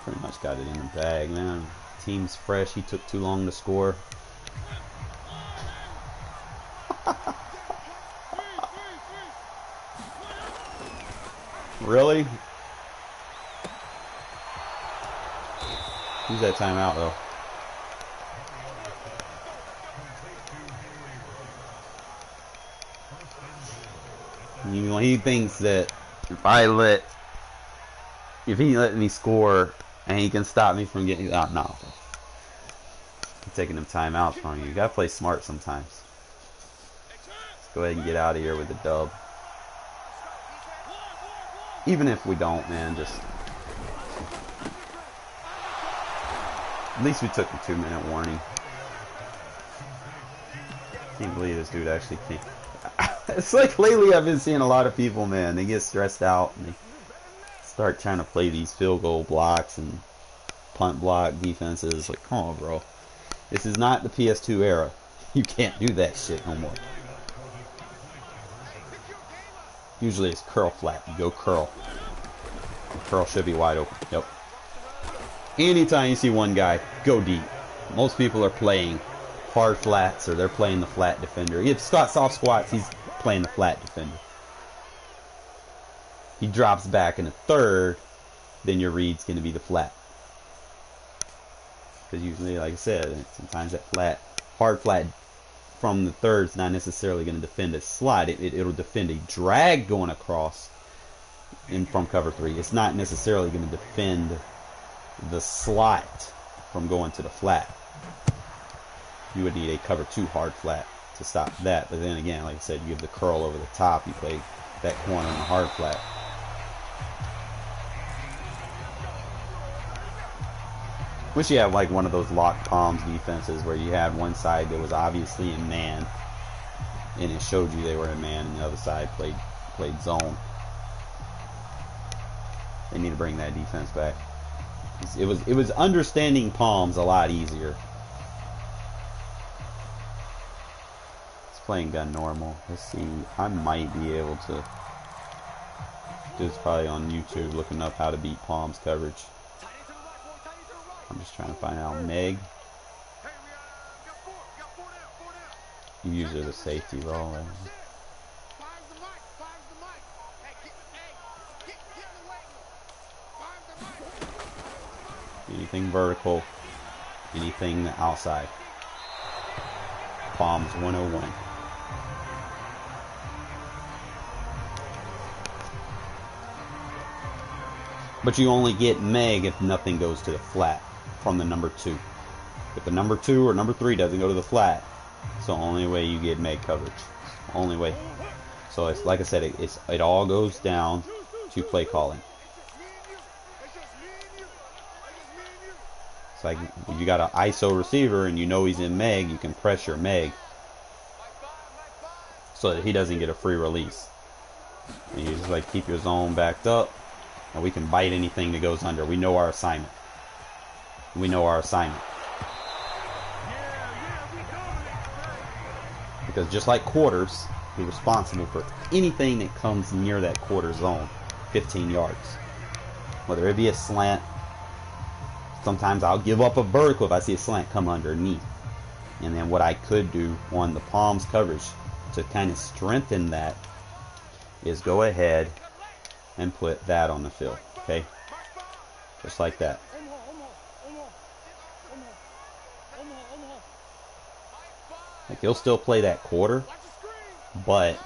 pretty much got it in the bag, man. Team's fresh. He took too long to score. Really? Use that timeout though. He thinks that if he let me score and he can stop me from getting out, no. I'm taking them timeouts from you. You gotta play smart sometimes. Let's go ahead and get out of here with the dub. Even if we don't, man, just at least we took the 2-minute warning. Can't believe this dude actually came. It's like lately I've been seeing a lot of people, man, they get stressed out and they start trying to play these field goal blocks and punt block defenses. Like, come on, bro. This is not the PS2 era. You can't do that shit no more. Usually it's curl flat. You go curl. Curl should be wide open. Yep. Anytime you see one guy, go deep. Most people are playing hard flats, or they're playing the flat defender. If Scott's off squats, he's playing the flat defender. He drops back in a third, then your read's going to be the flat. Because usually, like I said, sometimes that flat, hard flat from the third is not necessarily going to defend a slide. It'll defend a drag going across from cover 3. It's not necessarily going to defend the slot from going to the flat. You would need a cover 2 hard flat to stop that. But then again, like I said, you give the curl over the top, you play that corner in the hard flat. Wish you had like one of those locked palms defenses where you had one side that was obviously in man, and it showed you they were in man, and the other side played zone. They need to bring that defense back. It was understanding palms a lot easier. It's playing gun normal. Let's see. I might be able to. This is probably on YouTube, looking up how to beat palms coverage. I'm just trying to find out. Meg. You use her as a safety role. Right? Anything vertical, anything outside. Palms 101. But you only get Meg if nothing goes to the flat from the number 2. If the number 2 or number 3 doesn't go to the flat, it's the only way you get Meg coverage. Only way. So it's like I said, it all goes down to play calling. It's like if you got an ISO receiver and you know he's in Meg, you can pressure Meg so that he doesn't get a free release. And you just like keep your zone backed up, and we can bite anything that goes under. We know our assignment. We know our assignment. Because just like quarters, we're responsible for anything that comes near that quarter zone, 15 yards. Whether it be a slant, sometimes I'll give up a vertical if I see a slant come underneath. And then what I could do on the palms coverage to kind of strengthen that is go ahead and put that on the field. Okay? Just like that. Like he'll still play that quarter, but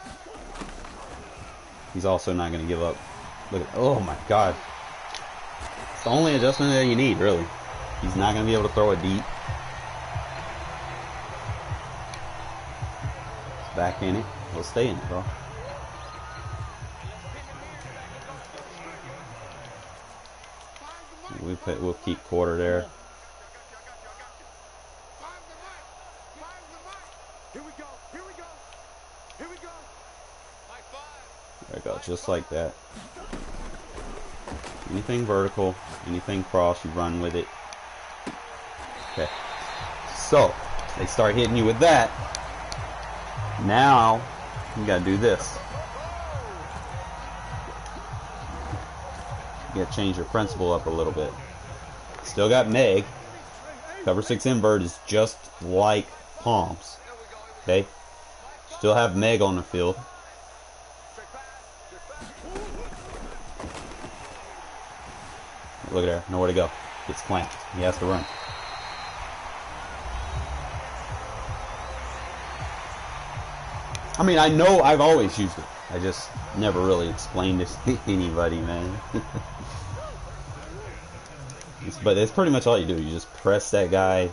he's also not going to give up. Look at, oh my God. It's the only adjustment that you need, really. He's not going to be able to throw it deep. It's back in it. He'll stay in it, bro. We'll keep quarter there. There we go, just like that. Anything vertical, anything cross, you run with it. Okay. So, they start hitting you with that. Now, you gotta do this. You gotta change your principle up a little bit. Still got Meg. Cover 6 invert is just like palms. Okay? Still have Meg on the field. Look at there, nowhere to go. Gets clamped. He has to run. I mean, I know I've always used it. I just never really explained this to anybody, man. But it's pretty much all you do. You just press that guy,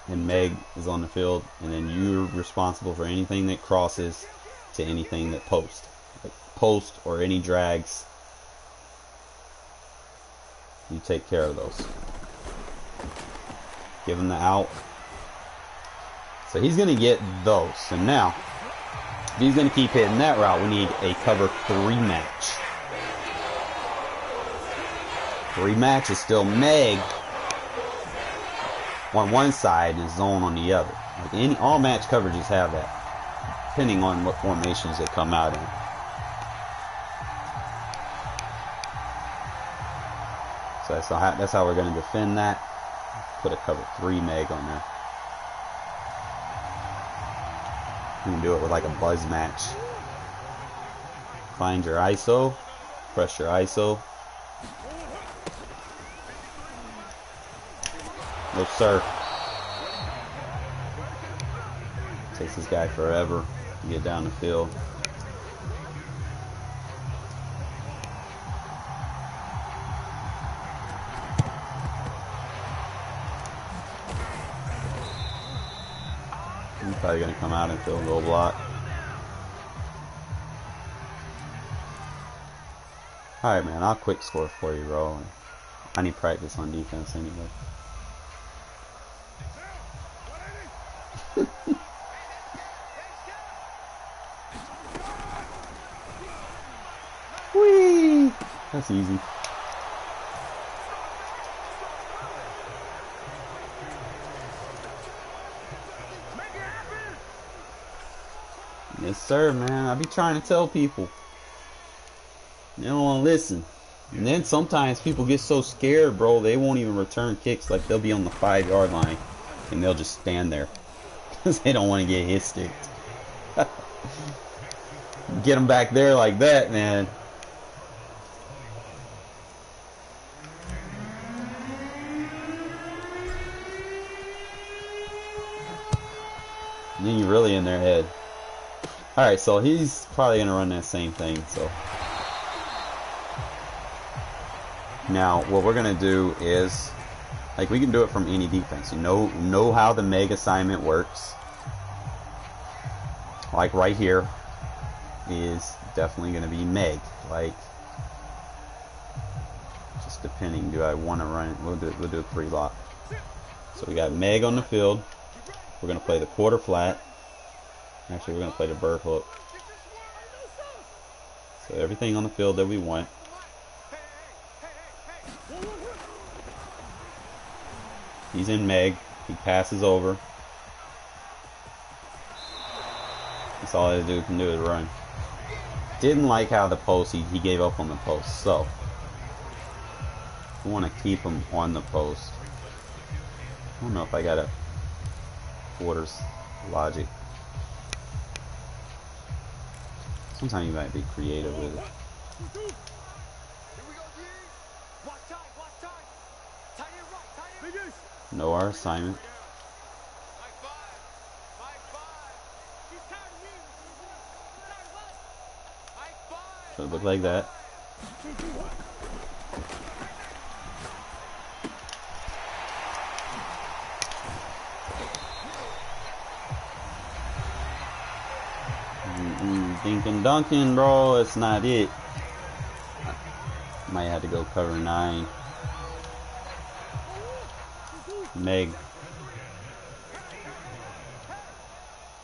and Meg is on the field, and then you're responsible for anything that crosses to anything that posts. Like post or any drags. You take care of those. Give him the out. So he's going to get those. So now, if he's going to keep hitting that route, we need a cover 3 match. 3 match is still Meg on one side and zone on the other. Like all match coverages have that, depending on what formations they come out in. So that's how we're going to defend that. Put a cover 3 Meg on there. You can do it with like a buzz match. Find your ISO, press your ISO. No sir. Takes this guy forever to get down the field. He's probably gonna come out and field goal block. Alright, man, I'll quick score for you, bro. I need practice on defense anyway. Whee! That's easy. Yes, sir, man. I be trying to tell people. They don't want to listen. And then sometimes people get so scared, bro, they won't even return kicks. Like, they'll be on the 5-yard line, and they'll just stand there. Because they don't want to get hit sticked. Get them back there like that, man. And then you're really in their head. Alright, so he's probably going to run that same thing, so. Now, what we're going to do is, like, we can do it from any defense. You know how the Meg assignment works. Like right here is definitely going to be Meg. Like, just depending, do I want to run it? We'll do a 3 lock. So we got Meg on the field. We're going to play the quarter flat. Actually, we're going to play the bird hook. So everything on the field that we want. He's in Meg. He passes over. That's all I can do is run. Didn't like how the post, he gave up on the post. So, we want to keep him on the post. I don't know if I got a quarters logic. Sometimes you might be creative with it. Know our assignment. Should look like that. Dinkin' Duncan, bro, that's not it. Might have to go cover 9. Meg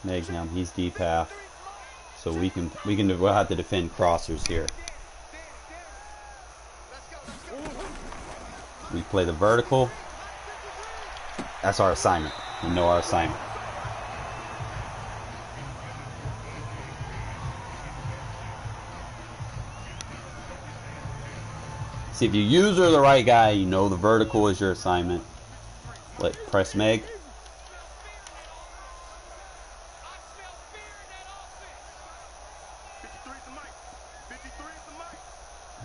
him, he's deep half. So we'll have to defend crossers here. We play the vertical. That's our assignment. We know our assignment. See, if you use her the right guy, you know the vertical is your assignment. Press Meg.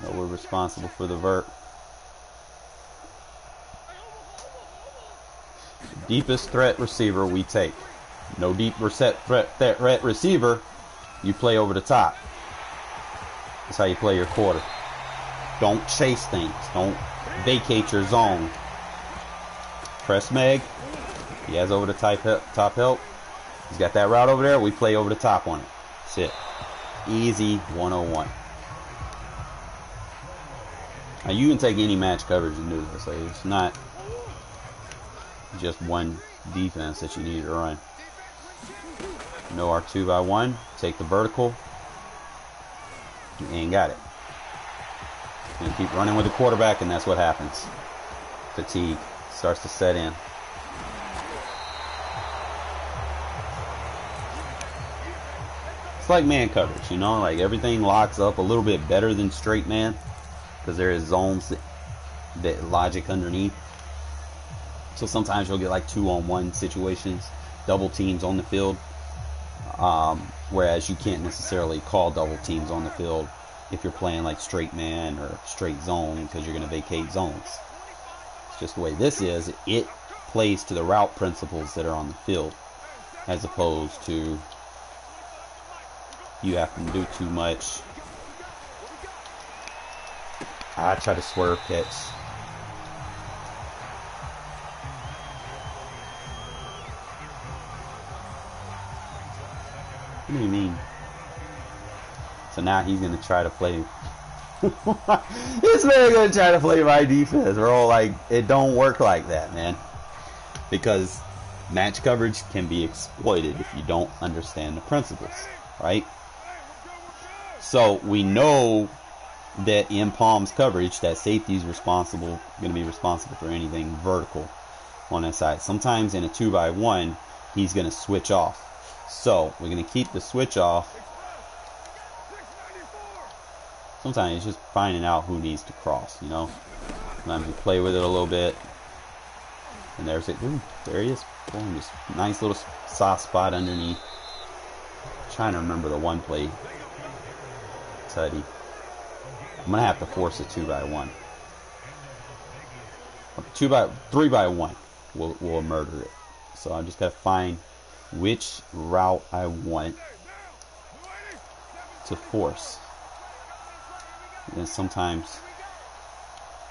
No, we're responsible for the vert. Deepest threat receiver we take. No deep threat receiver, you play over the top. That's how you play your quarter. Don't chase things. Don't vacate your zone. Press Meg. He has over the top help. He's got that route over there. We play over the top on it. That's it. Easy 101. Now you can take any match coverage and do this. Like, it's not just one defense that you need to run. Know our 2x1. Take the vertical. You ain't got it. And keep running with the quarterback, and that's what happens. Fatigue starts to set in. It's like man coverage, you know, like everything locks up a little bit better than straight man because there is zones that logic underneath. So sometimes you'll get like 2-on-1 situations, double teams on the field. Whereas you can't necessarily call double teams on the field if you're playing like straight man or straight zone, because you're going to vacate zones. It's just the way this is. It plays to the route principles that are on the field, as opposed to you have to do too much. I try to swerve catch. What do you mean? So now he's going to try to play. This man going to try to play my defense. We're all like, it don't work like that, man. Because match coverage can be exploited if you don't understand the principles, right? So we know that in Palm's coverage, that safety is going to be responsible for anything vertical on that side. Sometimes in a 2-by-1, he's going to switch off. So we're going to keep the switch off. Sometimes it's just finding out who needs to cross, you know. Sometimes we play with it a little bit. And there's it. Ooh, there he is. Boom, just nice little soft spot underneath. I'm trying to remember the one play. Tutty. I'm going to have to force a 2-by-1. 3-by-1 will murder it. So I just got to find which route I want to force. And then sometimes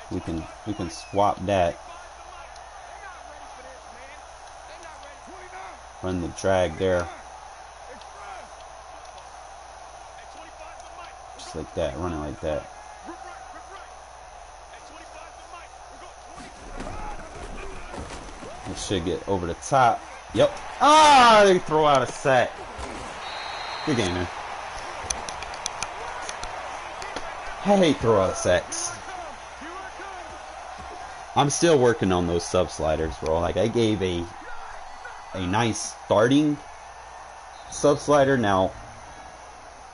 we can swap that, run the drag there, just like that, running like that. It should get over the top. Yep. Ah, they throw out a sack. Good game, man. I hate throw out sacks. I'm still working on those sub sliders, bro. Like, I gave a nice starting sub slider. Now,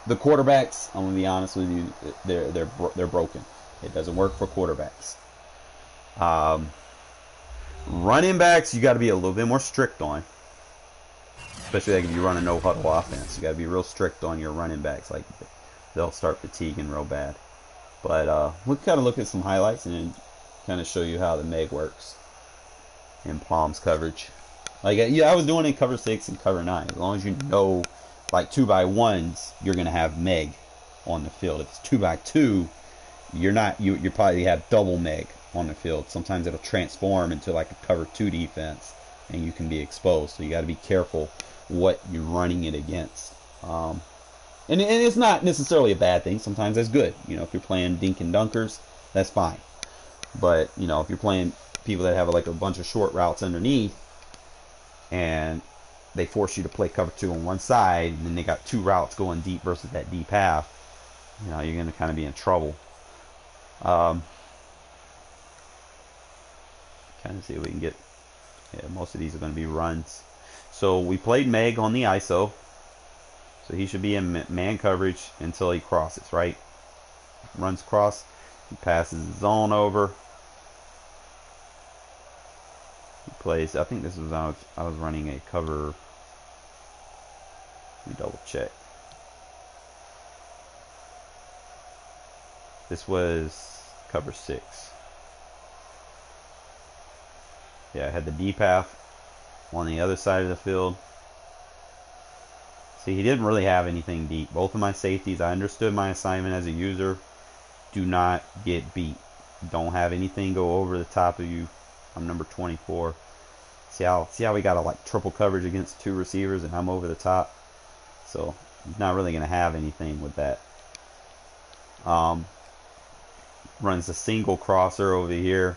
the quarterbacks, I'm gonna be honest with you, they're broken. It doesn't work for quarterbacks. Running backs, you got to be a little bit more strict on, especially like if you run a no huddle offense. You got to be real strict on your running backs. Like, they'll start fatiguing real bad. But we'll kind of look at some highlights and then kind of show you how the Meg works in Palm's coverage. Like, yeah, I was doing it in cover 6 and cover 9. As long as you know, like 2-by-1s, you're gonna have Meg on the field. If it's 2-by-2, you're not. You probably have double Meg on the field. Sometimes it'll transform into like a cover 2 defense, and you can be exposed. So you got to be careful what you're running it against. And it's not necessarily a bad thing. Sometimes that's good. You know, if you're playing dink and dunkers, that's fine. But, you know, if you're playing people that have like a bunch of short routes underneath, and they force you to play cover 2 on one side, and then they got 2 routes going deep versus that deep half, you know, you're going to kind of be in trouble. Kind of see if we can get, yeah, most of these are going to be runs. So we played Meg on the ISO. So he should be in man coverage until he crosses, right? Runs cross, he passes the zone over. He plays, I think this was, I was running a cover, let me double check. This was cover 6. Yeah, I had the deep half on the other side of the field. See, he didn't really have anything deep. Both of my safeties, I understood my assignment as a user. Do not get beat. Don't have anything go over the top of you. I'm number 24. See how we got a like triple coverage against 2 receivers and I'm over the top. So he's not really going to have anything with that. Runs a single crosser over here,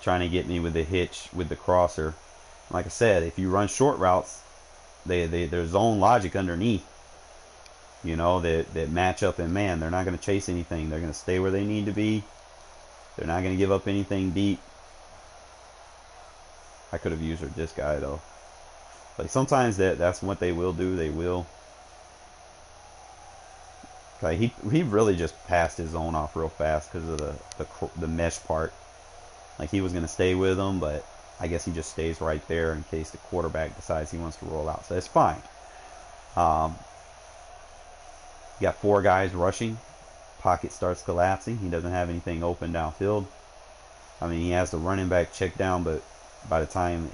trying to get me with the hitch with the crosser. Like I said, if you run short routes, there's zone logic underneath, you know, that match up in man. They're not going to chase anything. They're going to stay where they need to be. They're not going to give up anything deep. I could have used this guy though. Like, sometimes that's what they will do. They will. Like, he really just passed his zone off real fast because of the mesh part. Like, he was going to stay with him, but I guess he just stays right there in case the quarterback decides he wants to roll out. So it's fine. Um, you got 4 guys rushing. Pocket starts collapsing. He doesn't have anything open downfield. I mean, he has the running back check down, but by the time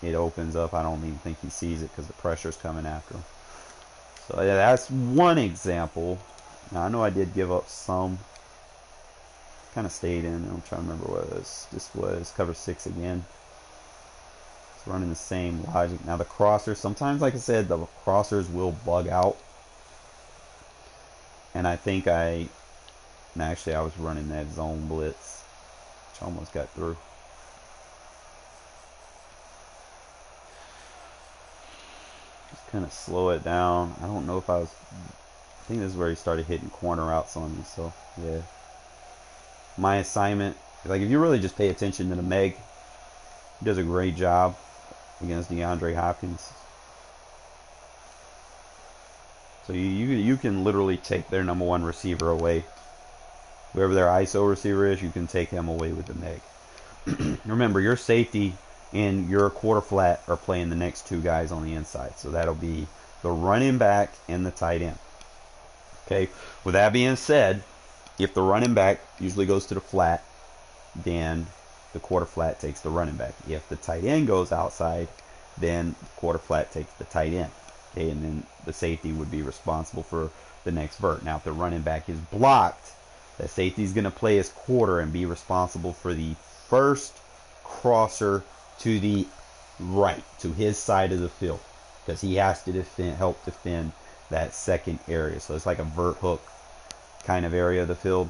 it opens up, I don't even think he sees it because the pressure's coming after him. So yeah, that's one example. Now I know I did give up some. Kind of stayed in. I'm trying to remember what it was. This was cover 6 again. It's running the same logic. Now the crossers, sometimes, like I said, the crossers will bug out. And I think actually I was running that zone blitz, which almost got through. Just kind of slow it down. I don't know if I think this is where he started hitting corner routes on me, so yeah. My assignment, like if you really just pay attention to the Meg, he does a great job against DeAndre Hopkins. So you can literally take their number 1 receiver away. Whoever their ISO receiver is, you can take him away with the Meg. Remember, your safety and your quarter flat are playing the next 2 guys on the inside. So that'll be the running back and the tight end. Okay, with that being said, if the running back usually goes to the flat, then the quarter flat takes the running back. If the tight end goes outside, then the quarter flat takes the tight end. Okay, and then the safety would be responsible for the next vert. Now, if the running back is blocked, the safety is going to play his quarter and be responsible for the first crosser to the right, to his side of the field, because he has to help defend that second area. So it's like a vert hook kind of area of the field.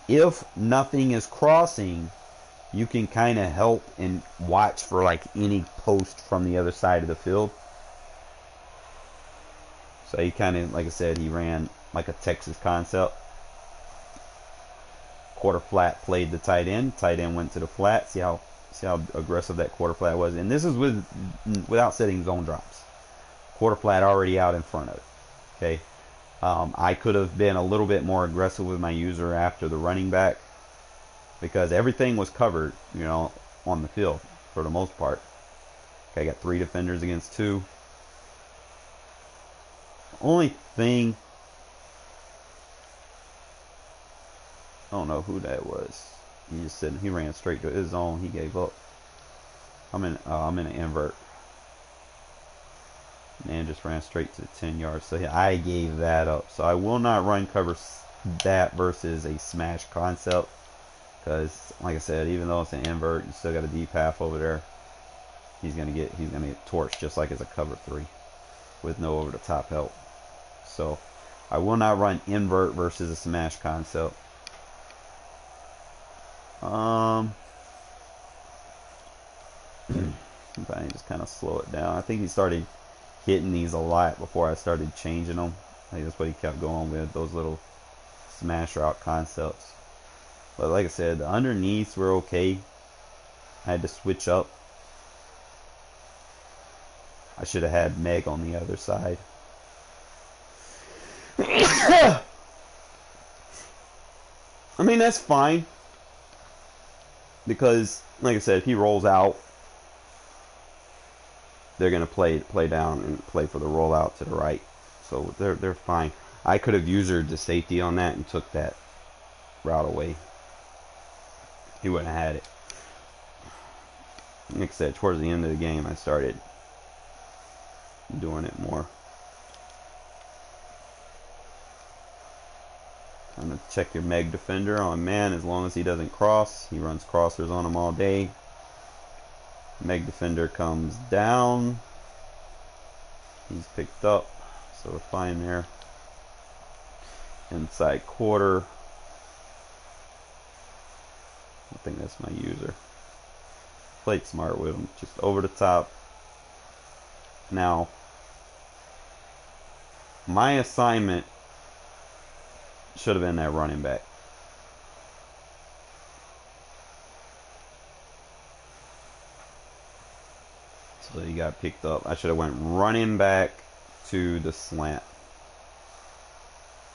If nothing is crossing, you can kind of help and watch for like any post from the other side of the field. So he kind of, like I said, he ran like a Texas concept. Quarter flat played the tight end. Tight end went to the flat. See how aggressive that quarter flat was. And this is without setting zone drops. Quarter flat already out in front of it. Okay. I could have been a little bit more aggressive with my user after the running back, because everything was covered, on the field for the most part. Okay, I got 3 defenders against 2. Only thing, I don't know who that was. He ran straight to his zone. He gave up. I'm in an invert. Man just ran straight to the 10 yards. So yeah, I gave that up. So I will not run cover that versus a smash concept, because like I said, even though it's an invert, you still got a deep half over there. He's gonna get torched just like as a cover 3 with no over the top help. So I will not run invert versus a smash concept. If I just kind of slow it down. I think he started hitting these a lot before I started changing them. I think that's what he kept going with, those little smash route concepts. But like I said, the underneaths were okay. I had to switch up. I should have had Meg on the other side. I mean, that's fine, because like I said, if he rolls out, they're gonna play down and play for the rollout to the right, so they're fine. I could have used the safety on that and took that route away. He wouldn't have had it. Like I said, towards the end of the game, I started doing it more. I'm gonna check your Meg defender on man. As long as he doesn't cross, he runs crossers on him all day. Meg defender comes down. He's picked up, so we're fine there. Inside quarter. I think that's my user. Played smart with him, just over the top. Now, my assignment should have been that running back. So he got picked up. I should have went running back to the slant.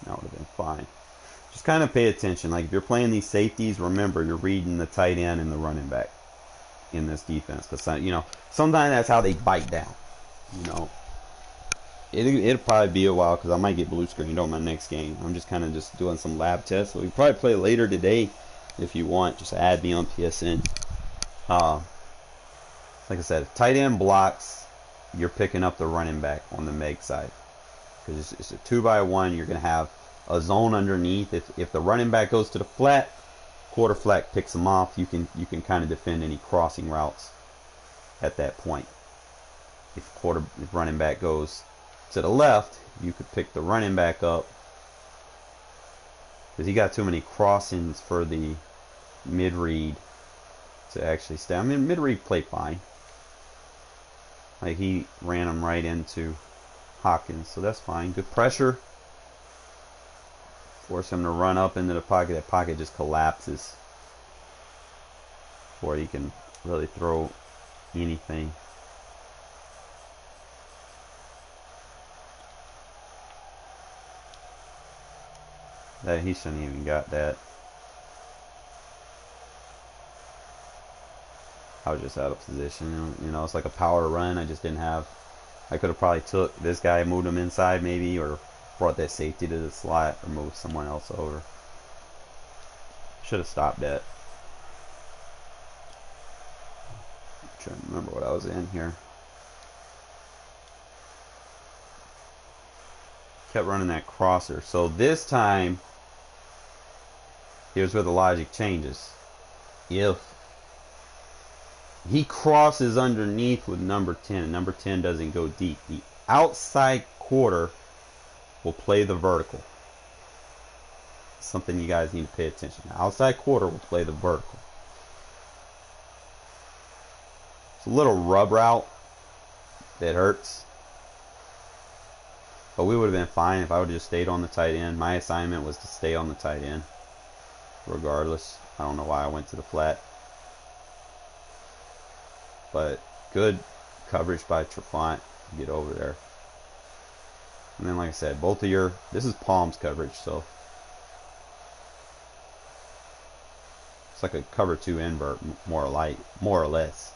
That would have been fine. Just kind of pay attention. Like if you're playing these safeties, remember you're reading the tight end and the running back in this defense. Because sometimes that's how they bite down. It'll probably be a while because I might get blue screened on my next game. I'm just kind of just doing some lab tests. So we probably play later today if you want. Just add me on PSN. Like I said, if tight end blocks, you're picking up the running back on the Meg side because it's a 2-by-1. You're gonna have a zone underneath. If the running back goes to the flat, quarter flat picks them off. You can kind of defend any crossing routes at that point. If running back goes to the left, you could pick the running back up because he got too many crossings for the mid read to actually stay. I mean, mid read played fine. Like he ran him right into Hopkins, so that's fine. Good pressure. Force him to run up into the pocket. That pocket just collapses before he can really throw anything. That he shouldn't even got that. I was just out of position. You know, it's like a power run. I just didn't have. I could have probably took this guy, moved him inside maybe, or brought that safety to the slot, or moved someone else over. Should have stopped that. I'm trying to remember what I was in here. Kept running that crosser. So this time, here's where the logic changes. If he crosses underneath with number 10, and number 10 doesn't go deep, the outside quarter will play the vertical. Something you guys need to pay attention. The outside quarter will play the vertical. It's a little rub route that hurts. But we would have been fine if I would have just stayed on the tight end. My assignment was to stay on the tight end. Regardless. I don't know why I went to the flat. But good coverage by Trufant to get over there. And then, like I said, both of your... This is Palms coverage, so... It's like a cover 2 invert, more or less.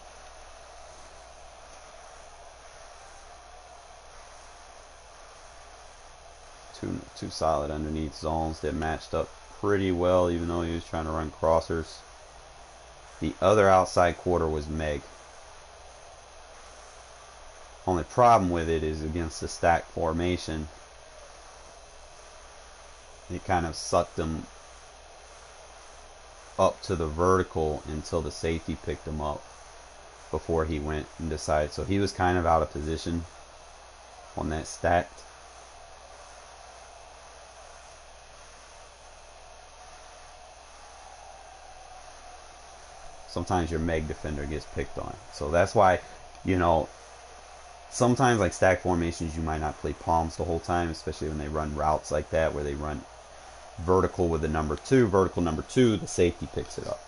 Two solid underneath zones that matched up pretty well, even though he was trying to run crossers. The other outside quarter was Meg. Only problem with it is against the stack formation, it kind of sucked him up to the vertical until the safety picked him up before he went and decided. So he was kind of out of position on that stacked. Sometimes your Meg defender gets picked on. So that's why, you know, sometimes like stack formations you might not play palms the whole time, especially when they run routes like that where they run vertical with the number 2. Vertical number 2, the safety picks it up.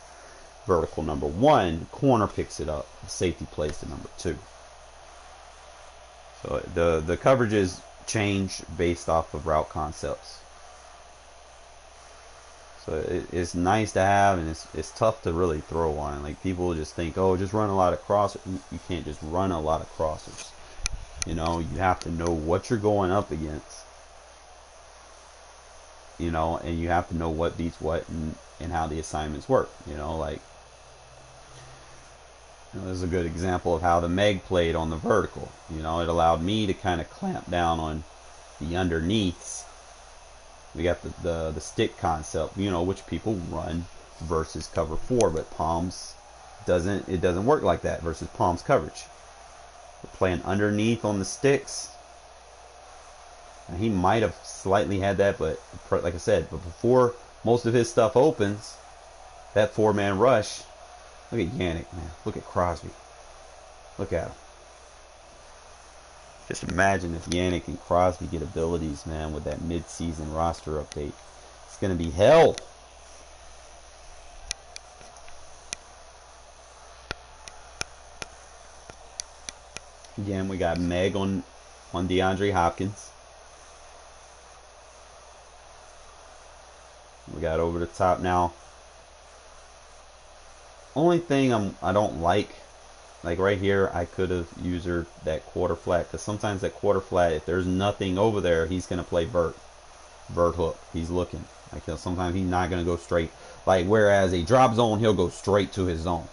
Vertical number 1, corner picks it up. The safety plays the number 2. So the coverages change based off of route concepts. So it's nice to have, and it's tough to really throw on. Like people just think, oh, just run a lot of crossers. You can't just run a lot of crossers. You know, you have to know what you're going up against. You know, and you have to know what beats what and how the assignments work. You know, like, you know, this is a good example of how the Meg played on the vertical. You know, it allowed me to kind of clamp down on the underneaths. We got the stick concept, you know, which people run versus cover 4, but Palms doesn't work like that versus Palms coverage. We're playing underneath on the sticks. And he might have slightly had that, but like I said, but before most of his stuff opens, that 4-man rush. Look at Yannick, man. Look at Crosby. Look at him. Just imagine if Yannick and Crosby get abilities, man, with that mid-season roster update. It's going to be hell. Again, we got Meg on DeAndre Hopkins. We got over the top now. Only thing I don't like Like right here, I could have used that quarter flat, because sometimes that quarter flat, if there's nothing over there, he's gonna play vert hook. He's looking. Like sometimes he's not gonna go straight. Like whereas a drop zone, he'll go straight to his zone.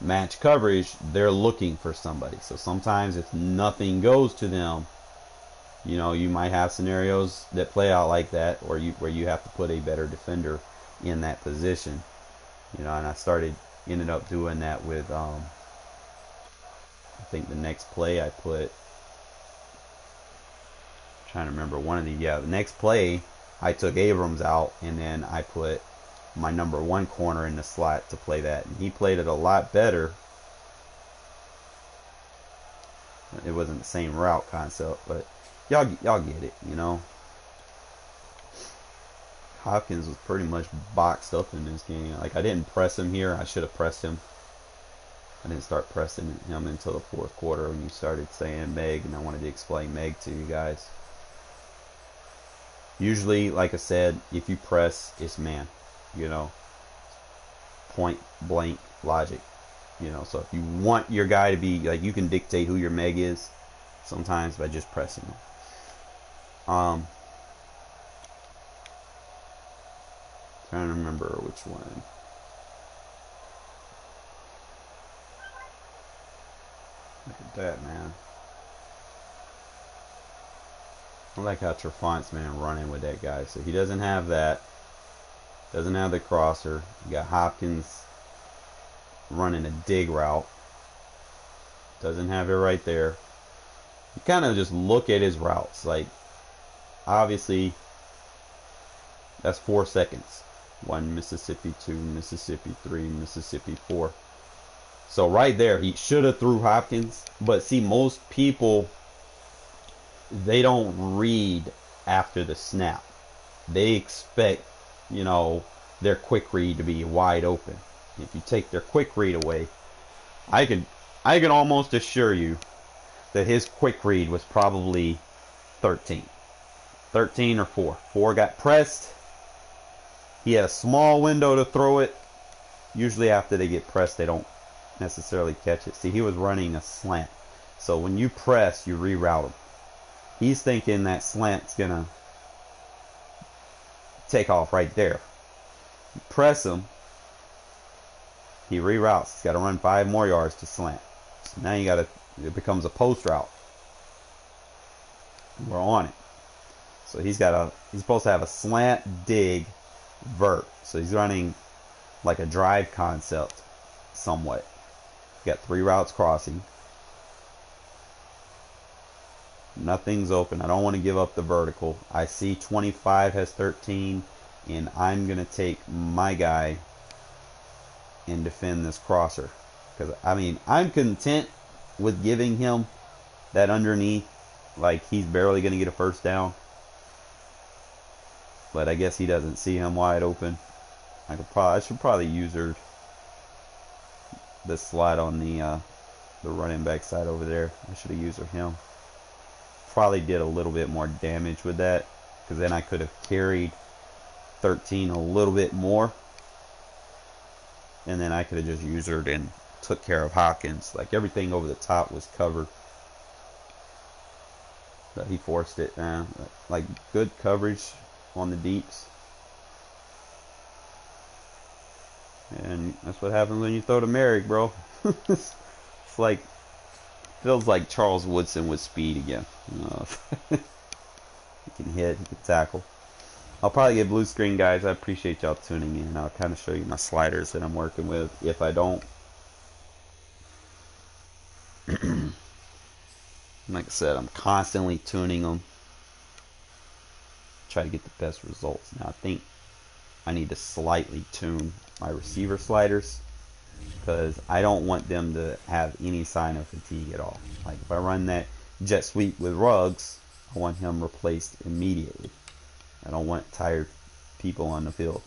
Match coverage, they're looking for somebody. So sometimes if nothing goes to them, you know, you might have scenarios that play out like that, or where you have to put a better defender in that position. You know, and I ended up doing that with I think the next play I put, I'm trying to remember the next play I took Abrams out, and then I put my number 1 corner in the slot to play that, and he played it a lot better. It wasn't the same route concept, but y'all get it, you know. Hopkins was pretty much boxed up in this game. Like I didn't press him here. I should have pressed him. I didn't start pressing him until the 4th quarter when you started saying Meg, and I wanted to explain Meg to you guys. Usually, like I said, if you press, it's man. You know, point blank logic. You know, so if you want your guy to be like, you can dictate who your Meg is sometimes by just pressing him. Trying to remember which one. Look at that, man. I like how Trafant's, man, running with that guy. So he doesn't have that. Doesn't have the crosser. You got Hopkins running a dig route. Doesn't have it right there. You kind of just look at his routes. Like, obviously, that's 4 seconds. 1 Mississippi, 2 Mississippi, 3 Mississippi, 4. So right there, he should have threw Hopkins. But see, most people, they don't read after the snap. They expect, you know, their quick read to be wide open. If you take their quick read away, I can almost assure you that his quick read was probably 13 or 4. 4 got pressed. He had a small window to throw it. Usually after they get pressed, they don't necessarily catch it. See, he was running a slant. So when you press, you reroute him. He's thinking that slant's gonna take off right there. You press him, he reroutes. He's got to run 5 more yards to slant. So now it becomes a post route. We're on it. So he's supposed to have a slant, dig, vert. So he's running like a drive concept somewhat. Got 3 routes crossing. Nothing's open. I don't want to give up the vertical. I see 25 has 13, and I'm going to take my guy and defend this crosser. Because, I mean, I'm content with giving him that underneath. Like, he's barely going to get a first down. But I guess he doesn't see him wide open. I should probably use the slide on the running back side over there. I should have used him. Probably did a little bit more damage with that, because then I could have carried 13 a little bit more, and then I could have just used her and took care of Hopkins. Like, everything over the top was covered, but he forced it. Like, good coverage on the deeps, and that's what happens when you throw to Merrick, bro. It's like, feels like Charles Woodson with speed again. You know, he can hit, he can tackle. I'll probably get blue screen, guys. I appreciate y'all tuning in. I'll kind of show you my sliders that I'm working with. If I don't, like I said, I'm constantly tuning them. Try to get the best results. Now I think I need to slightly tune my receiver sliders, because I don't want them to have any sign of fatigue at all. Like, if I run that jet sweep with Ruggs, I want him replaced immediately. I don't want tired people on the field.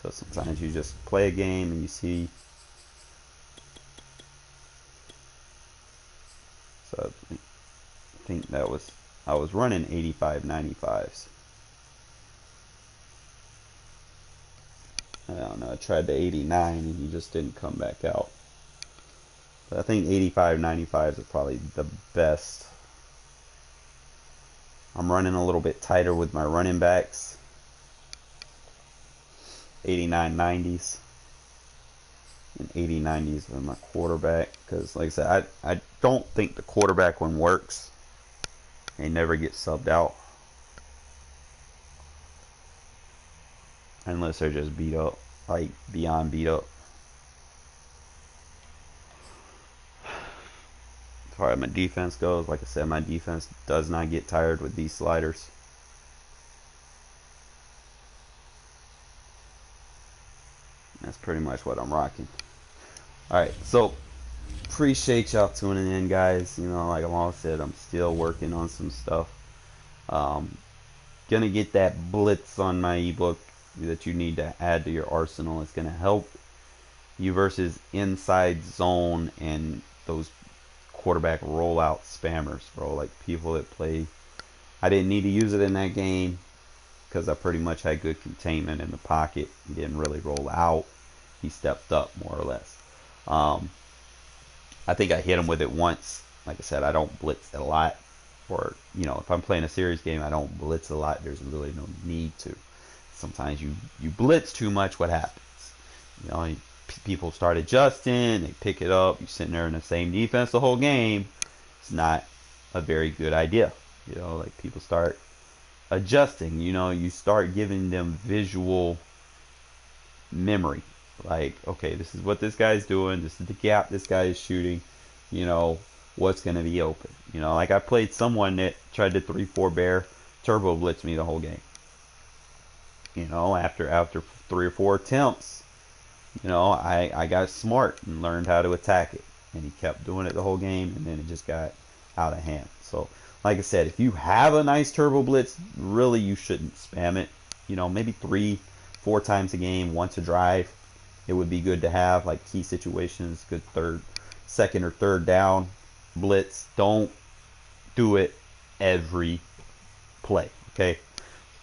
So sometimes you just play a game and you see. So I think I was running 85-95s. I don't know, I tried the 89 and he just didn't come back out. But I think 85, 95s are probably the best. I'm running a little bit tighter with my running backs. 89, 90s. And 80, 90s with my quarterback. Because, like I said, I don't think the quarterback one works. They never get subbed out. Unless they're just beat up. Like, beyond beat up. As far as my defense goes, like I said, my defense does not get tired with these sliders. That's pretty much what I'm rocking. Alright, so appreciate y'all tuning in, guys. You know, like I said, I'm still working on some stuff. Gonna get that blitz on my ebook that you need to add to your arsenal. It's gonna help you versus inside zone and those quarterback rollout spammers, bro. Like people that play. I didn't need to use it in that game because I pretty much had good containment in the pocket. He didn't really roll out. He stepped up more or less. I think I hit him with it once. Like I said, I don't blitz a lot. Or, you know, if I'm playing a serious game, I don't blitz a lot. There's really no need to. Sometimes you blitz too much, what happens? You know, people start adjusting, they pick it up, you're sitting there in the same defense the whole game. It's not a very good idea. You know, like people start adjusting, you know, you start giving them visual memory. Like, okay, this is what this guy's doing, this is the gap this guy is shooting, you know, what's going to be open. You know, like I played someone that tried to 3-4 bear, turbo blitz me the whole game. You know, after 3 or 4 attempts, you know, I got smart and learned how to attack it. And he kept doing it the whole game, and then it just got out of hand. So, like I said, if you have a nice turbo blitz, really you shouldn't spam it. You know, maybe 3-4 times a game, once a drive, it would be good to have, like key situations, good second or third down blitz. Don't do it every play, okay?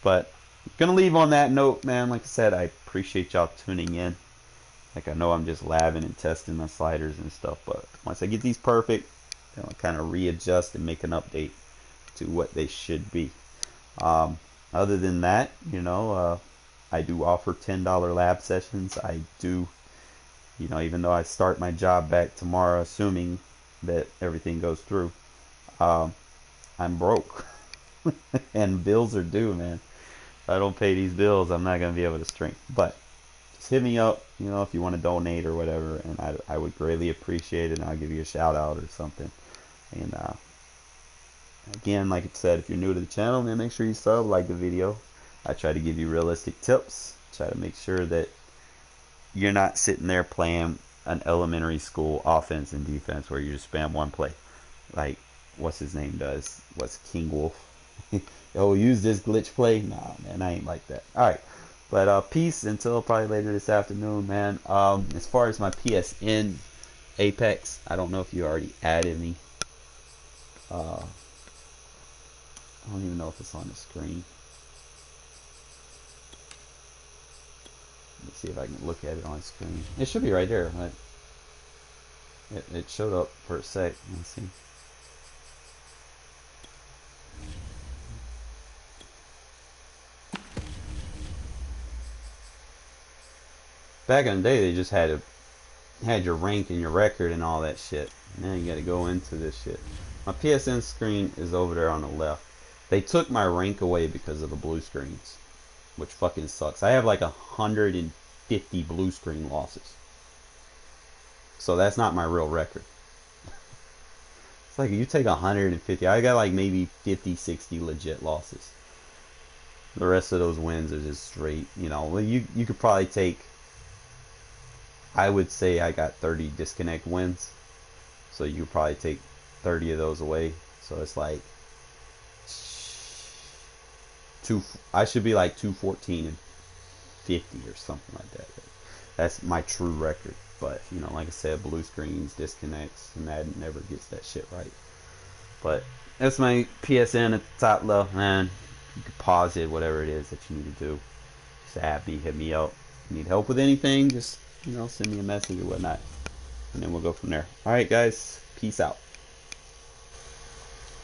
But I'm gonna leave on that note, man. Like I said, I appreciate y'all tuning in. Like, I know I'm just labbing and testing my sliders and stuff, but once I get these perfect, then I'll kind of readjust and make an update to what they should be. Other than that, you know, I do offer $10 lab sessions. I do, you know, even though I start my job back tomorrow, assuming that everything goes through, I'm broke. And bills are due, man. If I don't pay these bills, I'm not going to be able to stream. But just hit me up, you know, if you want to donate or whatever, and I would greatly appreciate it, and I'll give you a shout out or something. And again, like I said, if you're new to the channel, man, make sure you sub, like the video. I try to give you realistic tips, try to make sure that you're not sitting there playing an elementary school offense and defense where you just spam one play. Like, what's his name does? What's King Wolf? Oh, use this glitch play? Nah, man, I ain't like that. Alright, but peace until probably later this afternoon, man. As far as my PSN Apex, I don't know if you already added me. I don't even know if it's on the screen. Let's see if I can look at it on the screen. It should be right there, right? It showed up for a sec. Let's see. Back in the day, they just had your rank and your record and all that shit. Now you got to go into this shit. My PSN screen is over there on the left. They took my rank away because of the blue screens, which fucking sucks. I have like 150 blue screen losses. So that's not my real record. It's like you take 150. I got like maybe 50, 60 legit losses. The rest of those wins are just straight, you know. Well, you could probably take, I would say I got 30 disconnect wins. So you could probably take 30 of those away. So it's like I should be like 214 and 50 or something like that. That's my true record. But, you know, like I said, blue screens, disconnects, and Madden never gets that shit right. But that's my PSN at the top left, man. You can pause it, whatever it is that you need to do. Just add me, hit me up. If you need help with anything, just, you know, send me a message or whatnot. and then we'll go from there. All right, guys. Peace out.